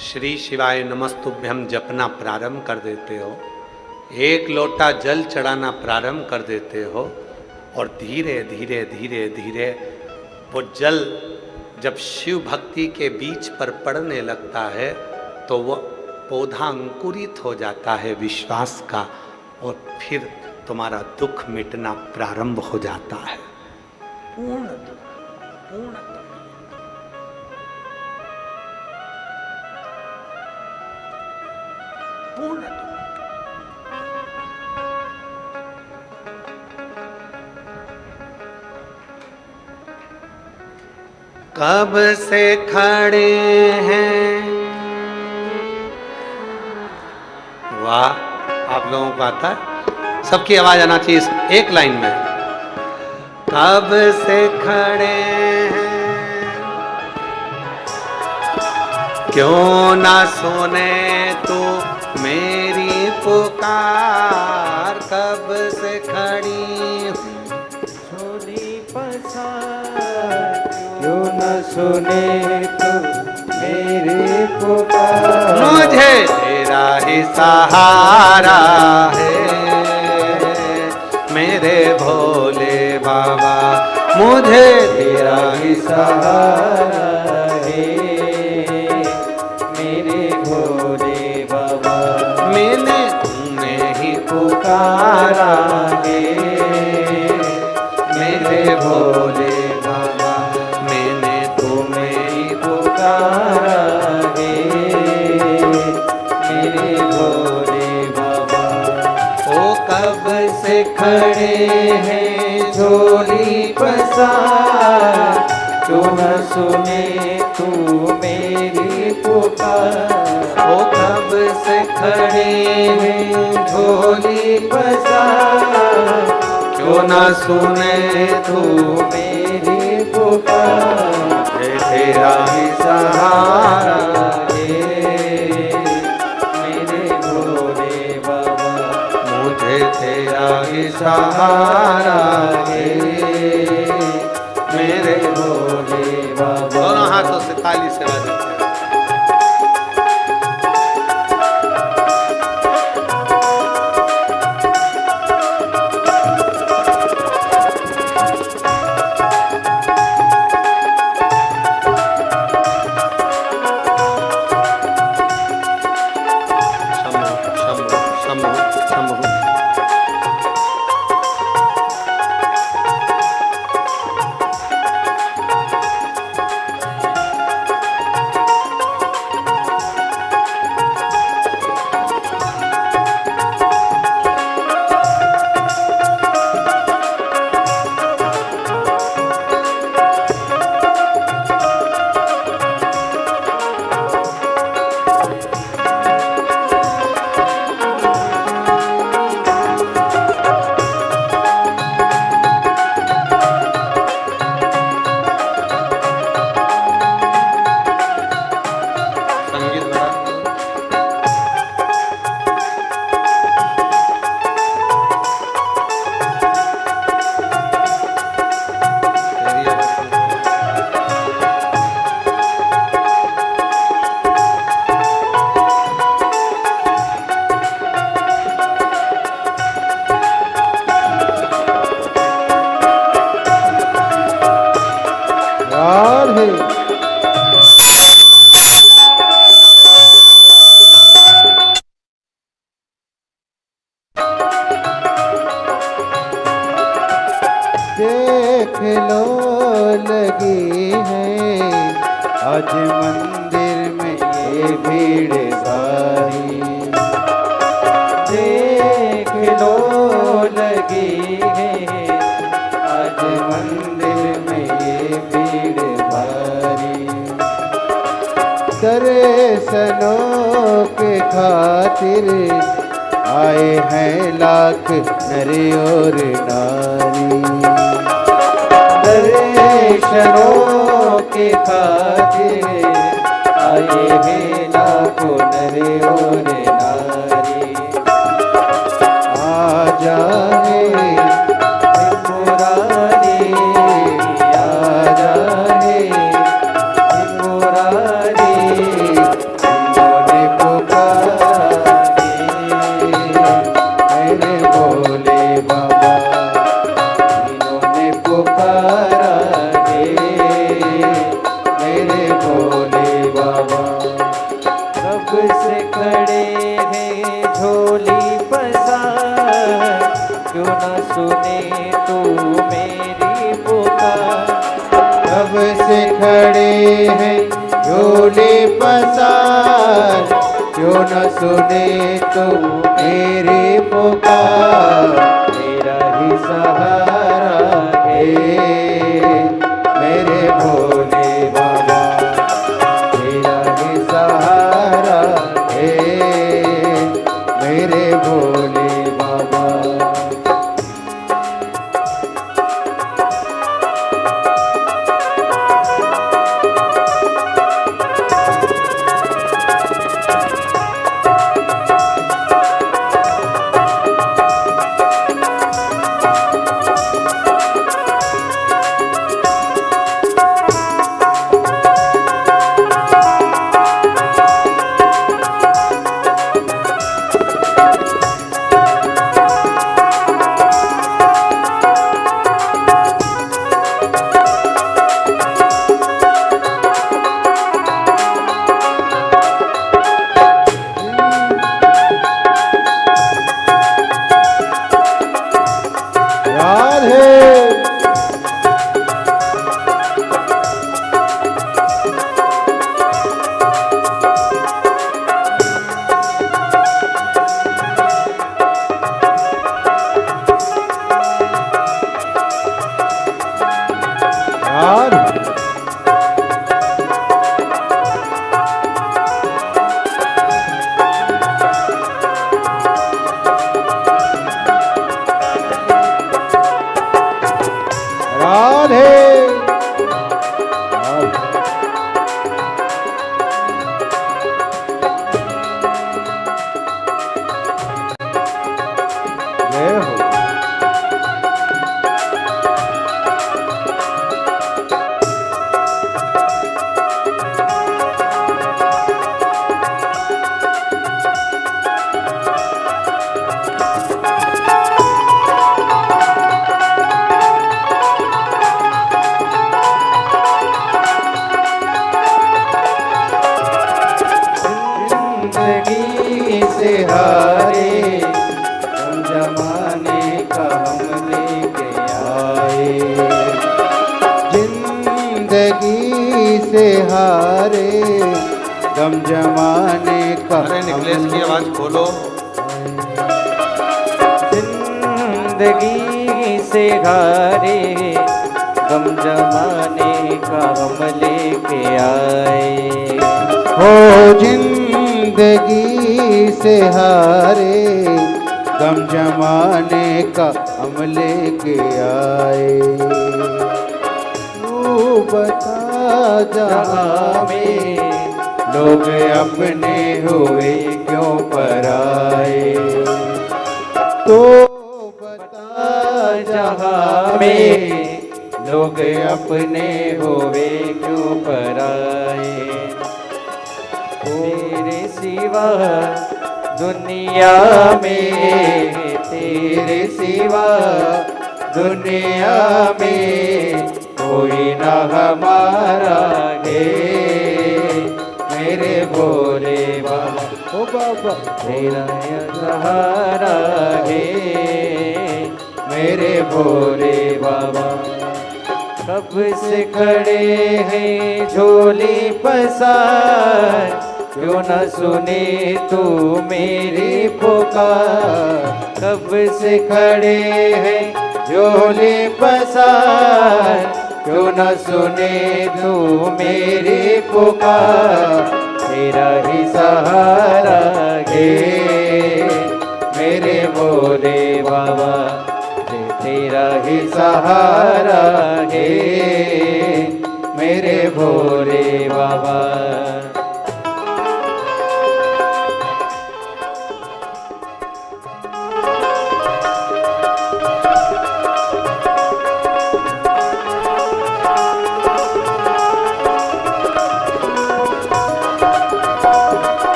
श्री शिवाय नमस्तुभ्यम जपना प्रारंभ कर देते हो, 1 लोटा जल चढ़ाना प्रारंभ कर देते हो और धीरे धीरे धीरे धीरे वो जल जब शिव भक्ति के बीज पर पड़ने लगता है तो वो पौधा अंकुरित हो जाता है विश्वास का, और फिर तुम्हारा दुख मिटना प्रारंभ हो जाता है। पूर्ण दुख, पूर्ण दुख। पूर्ण दुख। कब से खड़े हैं, वाह, आप लोगों को आता है? सबकी आवाज आना चाहिए इस एक लाइन में। कब से खड़े हैं, क्यों ना सुने तू मेरी पुकार। कब से खड़ी सोनी पसार, क्यों न सुने तू मेरी पुकार। मुझे तेरा ही सहारा है मेरे भोले बाबा, मुझे तेरा ही सहारा है मेरे भोले बाबा। मैंने तुम्हें ही पुकारा है मेरे खड़े हैं झोली पसार, क्यों न सुने तू मेरी पुकार। वो कब से खड़े हैं झोली पसार, क्यों ना सुने तू मेरी पुकार। ये तेरा ही सहारा है मेरे भोले बाबा, मुझे तेरा ही सहारा है मेरे भोले बाबा। दोनों हाथों से ताली से बजाते हैं। शंभु शंभु शंभु शंभु। संगीत बड़ा तेरी आवाज़ सुन। राधे देख लो लगी है आज मंदिर में ये भीड़ सारी। देख लो लगी है आज मंदिर में ये भीड़ भारी। दर्शनों के खातिर आए हैं लाख नर और नारी। दर्शनों के खातिर आए हैं लाखों नर और नारी। आ जाए मुरारी, आ जाए मुरारी, इन्होंने पुकारे मेरे भोले बाबा, इन्होंने पुकारा मेरे भोले बाबा। कब से खड़े हैं झोली पसार, क्यों न सुने तू मेरी पुकार। कब से खड़े हैं झोली पसार, क्यों न सुने तू मेरी पुकार। तेरा ही सहारा है मेरे भोले बाबा, तेरा ही सहारा है मेरे भोले बाबा। जिंदगी से हारे हम जमाने का हम लेके आए। जिंदगी से हारे गम जमाने का अरे निकलेश की आवाज खोलो। जिंदगी से हारे गम जमाने का हम लेके आए। हो जिंदगी से हारे गम जमाने का हम लेके आए। तू बता जहाँ में लोग अपने हुए क्यों पराए। तो बता जहाँ में लोग अपने हुए क्यों पराए। तेरे सिवा दुनिया में, तेरे सिवा दुनिया में कोई ना हमारा है। मेरे भोले बाबा ओ बाबा तेरा सहारा है। मेरे भोले बाबा कब से खड़े हैं झोली पसार, क्यों न सुने तू मेरी पुकार। कब से खड़े हैं झोली पसार, क्यों न सुने तू मेरी पुकार। तेरा ही सहारा है मेरे भोले बाबा, तेरा ही सहारा है मेरे भोले बाबा।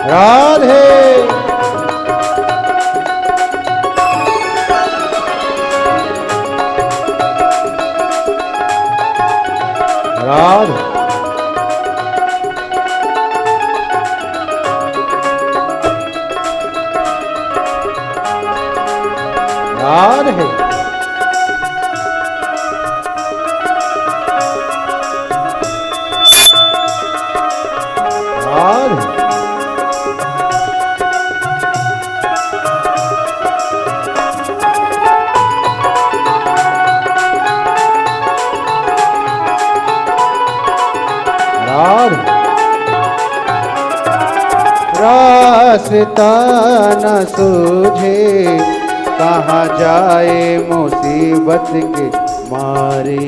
राधे राधे राधे राधे रास्ता न सूझे कहाँ जाए मुसीबत के मारे।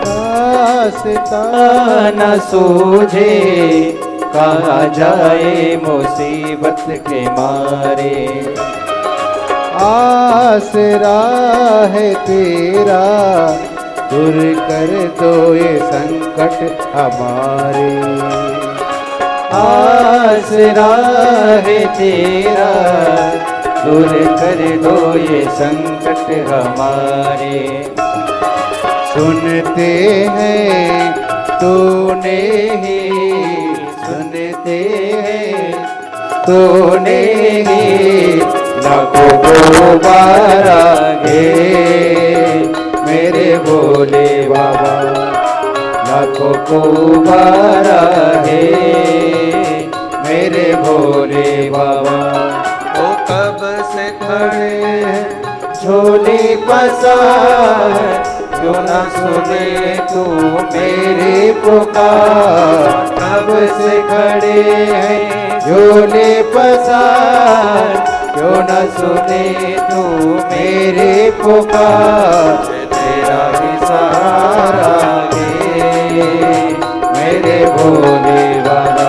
रास्ता न सूझे कहाँ जाए मुसीबत के मारे। आसरा है तेरा दूर कर दो ये संकट हमारे। आसरा है तेरा दूर कर दो ये संकट हमारे। सुनते हैं तूने ही, सुनते हैं तूने ही लाखों को बारा गे मेरे भोले बाबा। लाखों को बारा है मेरे भोले बाबा। ओ कब से खड़े हैं झोली पसार, क्यों न सुने तू मेरी पुकार। कब से खड़े हैं झोली पसार, क्यों न सुने तू मेरी पुकार। तेरा ही सहारा है मेरे भोले बाबा,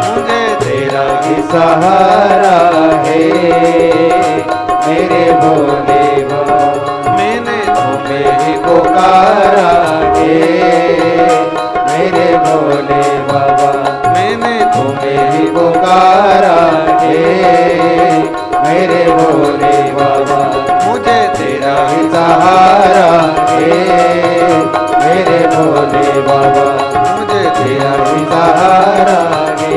मुझे तेरा ही सहारा है मेरे भोले पुकारा है मेरे भोले बाबा, मैंने तुम्हें ही पुकारा है मेरे भोले बाबा, मुझे तेरा ही सहारा है मेरे भोले बाबा, मुझे तेरा ही सहारा है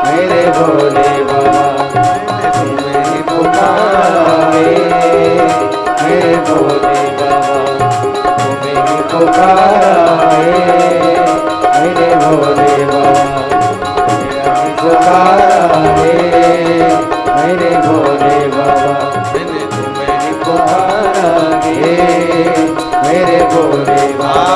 मेरे भोले बाबा, तुम्हें ही पुकारा है मेरे भोले बाबा, तुम्हें ही पुकारा है मेरे भोले बाबा, तेरा ही सहारा है मेरे भोले बाबा, मैंने तुम्हें ही पुकारा है मेरे भोले बाबा।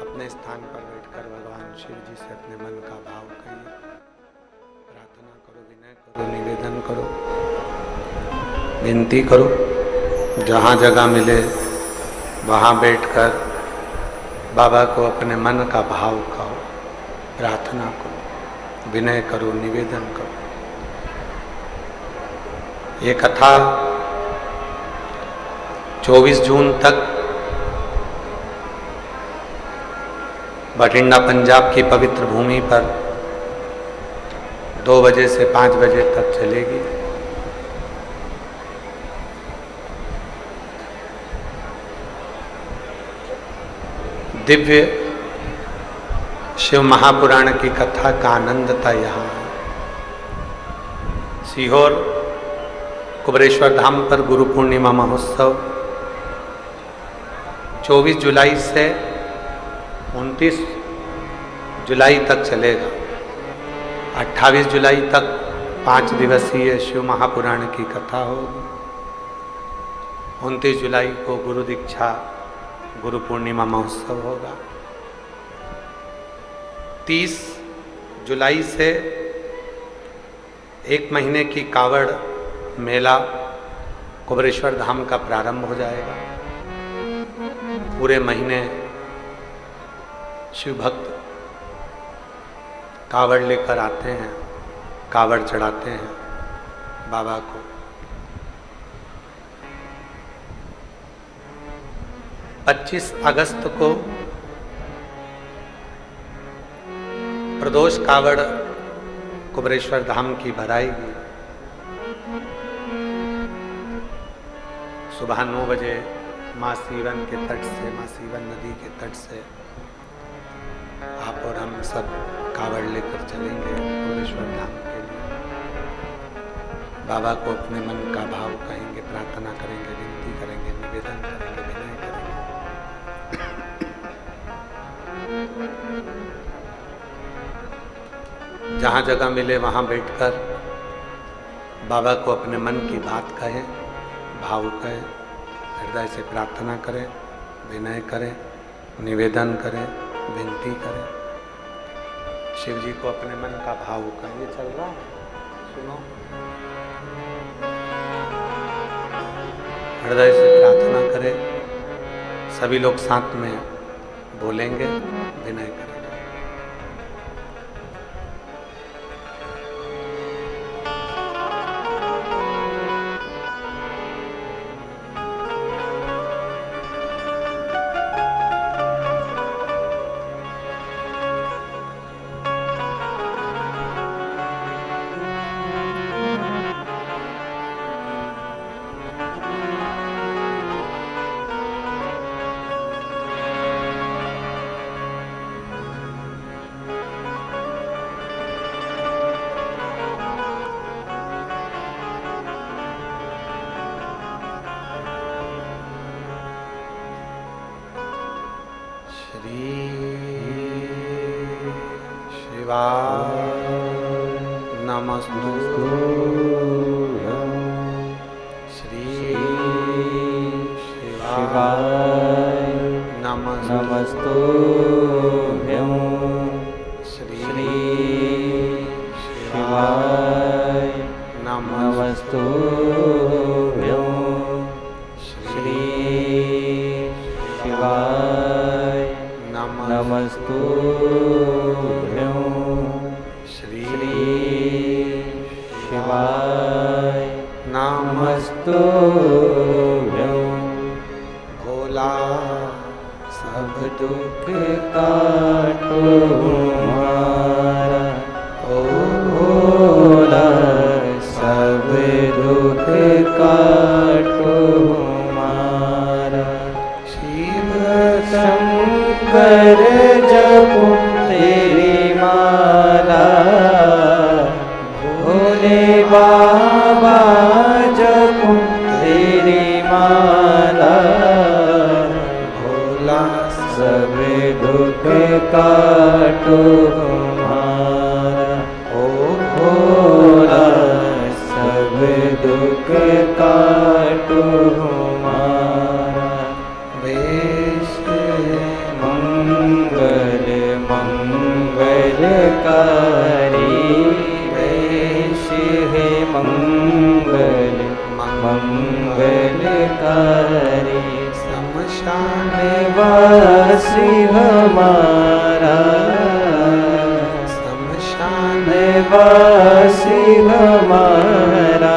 अपने स्थान पर बैठकर भगवान शिव जी से अपने मन का भाव कहिए, प्रार्थना करो, विनय करो, निवेदन करो, विनती करो। जहाँ जगह मिले वहाँ बैठकर बाबा को अपने मन का भाव कहो, प्रार्थना करो, विनय करो, निवेदन करो। ये कथा 24 जून तक बठिंडा पंजाब की पवित्र भूमि पर 2 बजे से 5 बजे तक चलेगी। दिव्य शिव महापुराण की कथा का आनंद था यहाँ। सीहोर कुबरेश्वर धाम पर गुरु पूर्णिमा महोत्सव 24 जुलाई से 29 जुलाई तक चलेगा। 28 जुलाई तक 5 दिवसीय शिव महापुराण की कथा होगी। 29 जुलाई को गुरु दीक्षा गुरु पूर्णिमा महोत्सव होगा। 30 जुलाई से 1 महीने की कावड़ मेला कुबरेश्वर धाम का प्रारंभ हो जाएगा। पूरे महीने शिव भक्त कावड़ लेकर आते हैं, कावड़ चढ़ाते हैं बाबा को। 25 अगस्त को प्रदोष कावड़ कुबरेश्वर धाम की भराएगी। सुबह 9 बजे माँ सीवन के तट से, माँ सीवन नदी के तट से आप और हम सब कावड़ लेकर चलेंगे कुबरेश्वर धाम के लिए। बाबा को अपने मन का भाव कहेंगे, प्रार्थना करेंगे, विनती करेंगे, निवेदन करेंगे, विनय करेंगे। जहाँ जगह मिले वहाँ बैठकर बाबा को अपने मन की बात कहें, भाव कहें, हृदय से प्रार्थना करें, विनय करें, निवेदन करें, विनती करें। शिव जी को अपने मन का भाव कहें। ये चल रहा है, सुनो। हृदय से प्रार्थना करें। सभी लोग साथ में बोलेंगे, विनय करेंगे। दुख काटो हमारा, ओ भोला सब दुख काटो हमारा। शिव शंकर जपो तेरी माला, भोले बाबा जपो तेरी माला, भोला सब दुख काटो हमारा, ओ भोला सब दुख काटो हमारा। वेश मंगल मंगलकारी, वेश है मंगल मंगलकारी, शमशान वासी हमारा, शमशान वासी हमारा,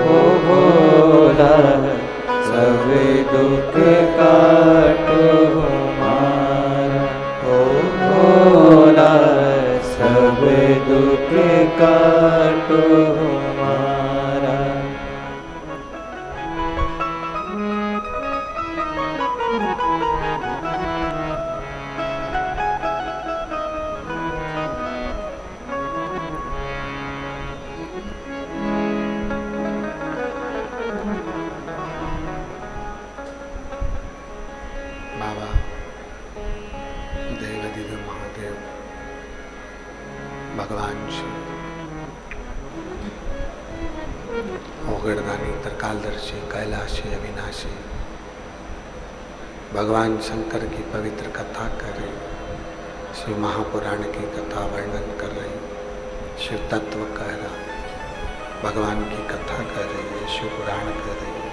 ओ भोला सब दुख काटो हमारा, ओ भोला सब दुख काटो हमारा। बाबा देवाधिदेव महादेव भगवान शिव ओगड़दानी त्रिकालदर्शी कैलाशी अविनाशी भगवान शंकर की पवित्र कथा कर रही, शिव महापुराण की कथा वर्णन कर रही, शिव तत्व कह रहा, भगवान की कथा कर रही है, शिव पुराण कर रही है,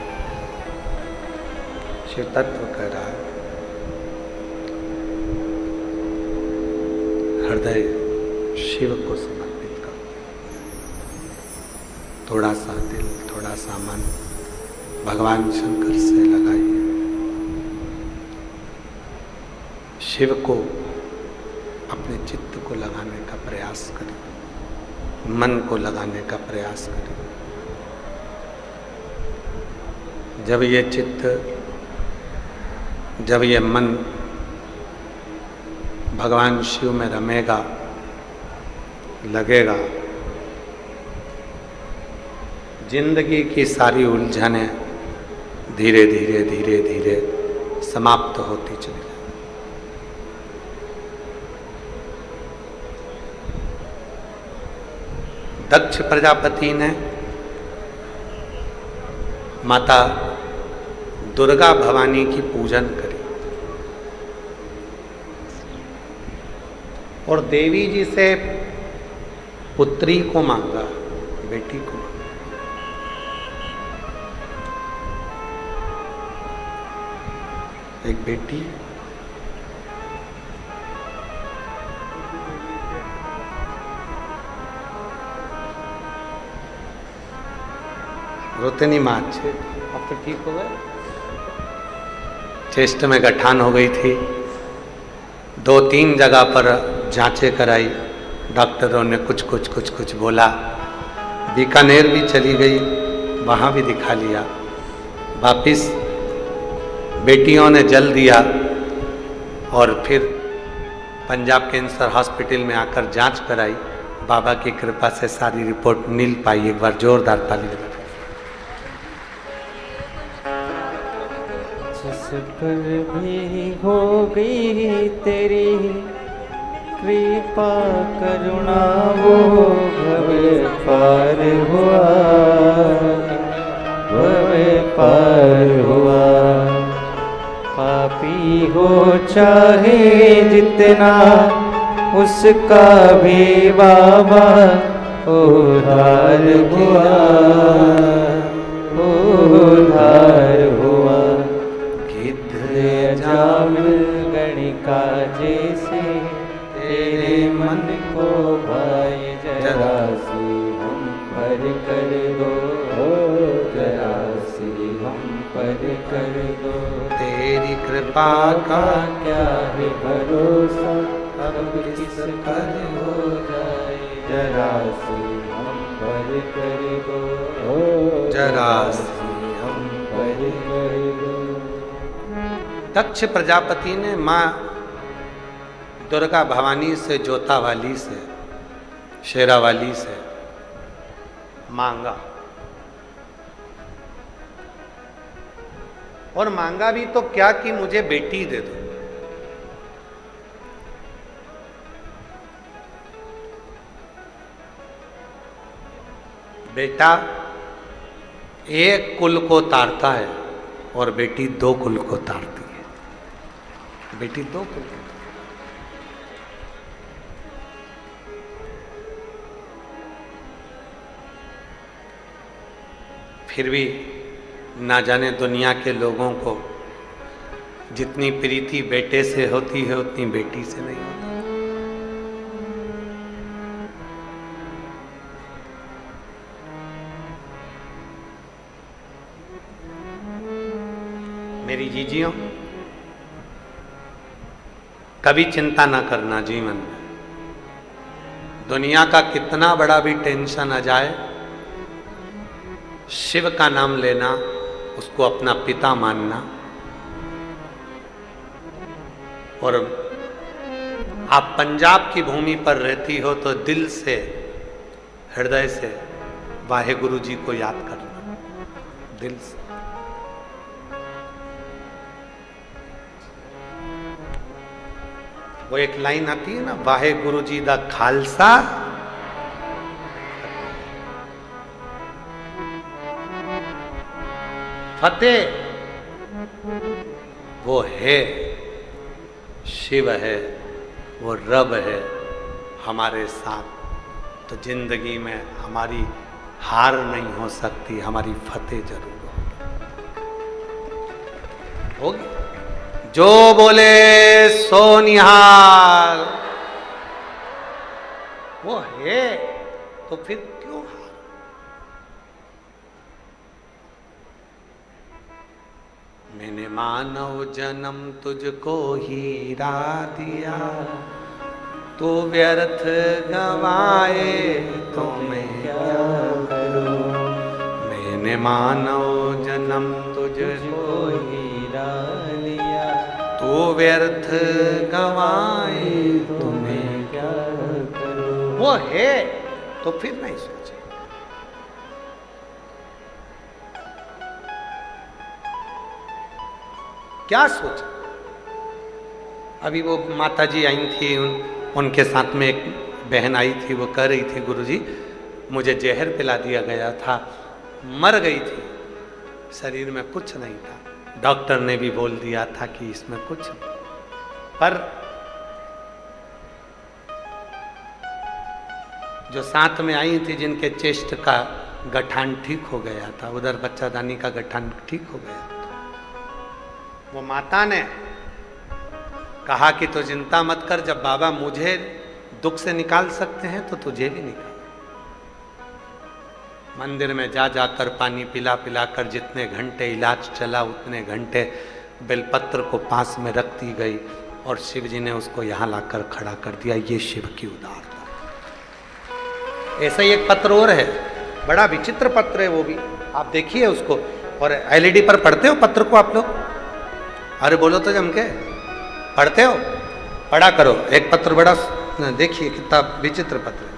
शिव तत्व कह रहा है। हृदय शिव को समर्पित करो, थोड़ा सा दिल थोड़ा सा मन भगवान शंकर से लगाइए। शिव को अपने चित्त को लगाने का प्रयास करें, मन को लगाने का प्रयास करें। जब ये चित्त, जब ये मन भगवान शिव में रमेगा, लगेगा, जिंदगी की सारी उलझनें धीरे धीरे धीरे धीरे समाप्त होती चली जाएगी। दक्ष प्रजापति ने माता दुर्गा भवानी की पूजन करी और देवी जी से पुत्री को मांगा, बेटी को मांगा। एक बेटी, रोते नहीं माँ, अच्छे अब तो ठीक हो गए। चेस्ट में गठान हो गई थी, 2-3 जगह पर जांचें कराई, डॉक्टरों ने कुछ बोला। बीकानेर भी चली गई, वहाँ भी दिखा लिया। वापिस बेटियों ने जल दिया और फिर पंजाब कैंसर हॉस्पिटल में आकर जांच कराई। बाबा की कृपा से सारी रिपोर्ट मिल पाई। एक बार जोरदार ताली बजा। जिस पर भी हो गई तेरी कृपा करुणा, वो भव पार हुआ, भव पार हुआ। पापी हो चाहे जितना, उसका भी बाबा उद्धार हुआ, उद्धार हुआ। जामिल गणिका जैसे तेरे मन को भाई, जरा सी हम पर कर दो, जरा सी हम पर कर दो। तेरी कृपा कृपा का क्या है भरोसा, अब किस पर हो जाए जरा सी हम पर कर दो, जरा सी हम पर कर दो। दक्ष प्रजापति ने माँ दुर्गा भवानी से, जोता वाली से, शेरा वाली से मांगा, और मांगा भी तो क्या कि मुझे बेटी दे दो। बेटा एक कुल को तारता है और बेटी दो कुल को तारती है। बेटी दो कुल को। फिर भी ना जाने दुनिया के लोगों को जितनी प्रीति बेटे से होती है उतनी बेटी से नहीं होती। मेरी जीजियों, कभी चिंता ना करना जीवन में। दुनिया का कितना बड़ा भी टेंशन आ जाए, शिव का नाम लेना, उसको अपना पिता मानना, और आप पंजाब की भूमि पर रहती हो तो दिल से, हृदय से वाहेगुरु जी को याद करना, दिल से। वो एक लाइन आती है ना, वाहेगुरु जी दा खालसा फतेह। वो है, शिव है, वो रब है हमारे साथ, तो जिंदगी में हमारी हार नहीं हो सकती, हमारी फतेह जरूर होगी। जो बोले सो निहाल, वो है तो फिर क्यों हार? मैंने मानव जन्म तुझको हीरा दिया, तू व्यर्थ गवाए तो मैं क्या करूं। मैंने मानव जन्म तुझको हीरा लिया, तू व्यर्थ गवाए तो मैं क्या करूं। वो है तो फिर नहीं सोचे। क्या सोचा? अभी वो माता जी आई थी, उनके साथ में एक बहन आई थी, वो कह रही थी गुरुजी मुझे जहर पिला दिया गया था, मर गई थी, शरीर में कुछ नहीं था, डॉक्टर ने भी बोल दिया था कि इसमें कुछ नहीं। पर जो साथ में आई थी, जिनके चेस्ट का गठान ठीक हो गया था, उधर बच्चादानी का गठान ठीक हो गया था, वो माता ने कहा कि तू चिंता मत कर, जब बाबा मुझे दुख से निकाल सकते हैं तो तुझे भी निकाल। मंदिर में जा जाकर पानी पिला पिला कर जितने घंटे इलाज चला उतने घंटे बेलपत्र को पास में रख दी गई, और शिव जी ने उसको यहाँ लाकर खड़ा कर दिया। ये शिव की उदारता। ऐसा ही एक पत्र और है, बड़ा विचित्र पत्र है वो भी, आप देखिए उसको। और एलईडी पर पढ़ते हो पत्र को आप लोग? अरे बोलो तो जम के, पढ़ते हो? पढ़ा करो। एक पत्र बड़ा, देखिए कितना विचित्र पत्र है।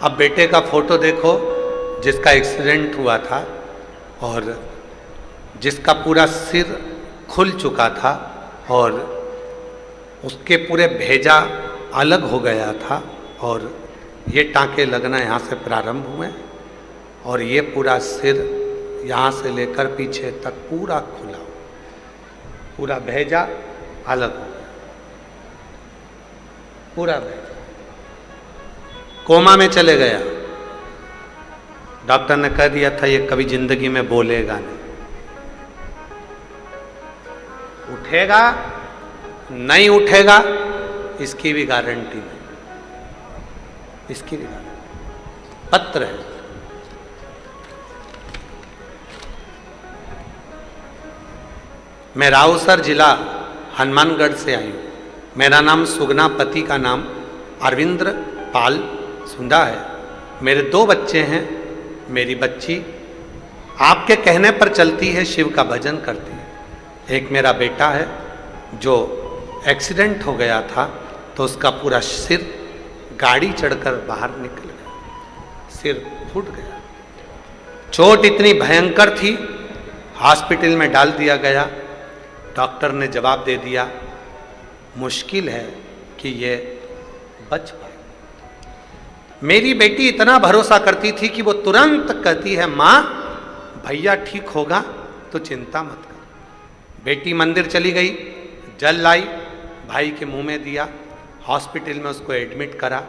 अब बेटे का फोटो देखो, जिसका एक्सीडेंट हुआ था और जिसका पूरा सिर खुल चुका था और उसके पूरे भेजा अलग हो गया था और ये टांके लगना यहाँ से प्रारंभ हुए और ये पूरा सिर यहाँ से लेकर पीछे तक पूरा खुला, पूरा भेजा अलग हो गया, पूरा भेजा कोमा में चले गया। डॉक्टर ने कह दिया था ये कभी जिंदगी में बोलेगा नहीं, उठेगा नहीं उठेगा इसकी भी गारंटी नहीं, इसकी भी गारंटी पत्र है। मैं राउसर जिला हनुमानगढ़ से आई हूँ। मेरा नाम सुगना, पति का नाम अरविंद्र पाल सुंदा है। मेरे 2 बच्चे हैं। मेरी बच्ची आपके कहने पर चलती है, शिव का भजन करती है। एक मेरा बेटा है जो एक्सीडेंट हो गया था तो उसका पूरा सिर गाड़ी चढ़कर बाहर निकल गया, सिर फूट गया। चोट इतनी भयंकर थी, हॉस्पिटल में डाल दिया गया। डॉक्टर ने जवाब दे दिया मुश्किल है कि ये बच पाए। मेरी बेटी इतना भरोसा करती थी कि वो तुरंत कहती है माँ भैया ठीक होगा तो चिंता मत कर। बेटी मंदिर चली गई, जल लाई, भाई के मुंह में दिया, हॉस्पिटल में उसको एडमिट करा।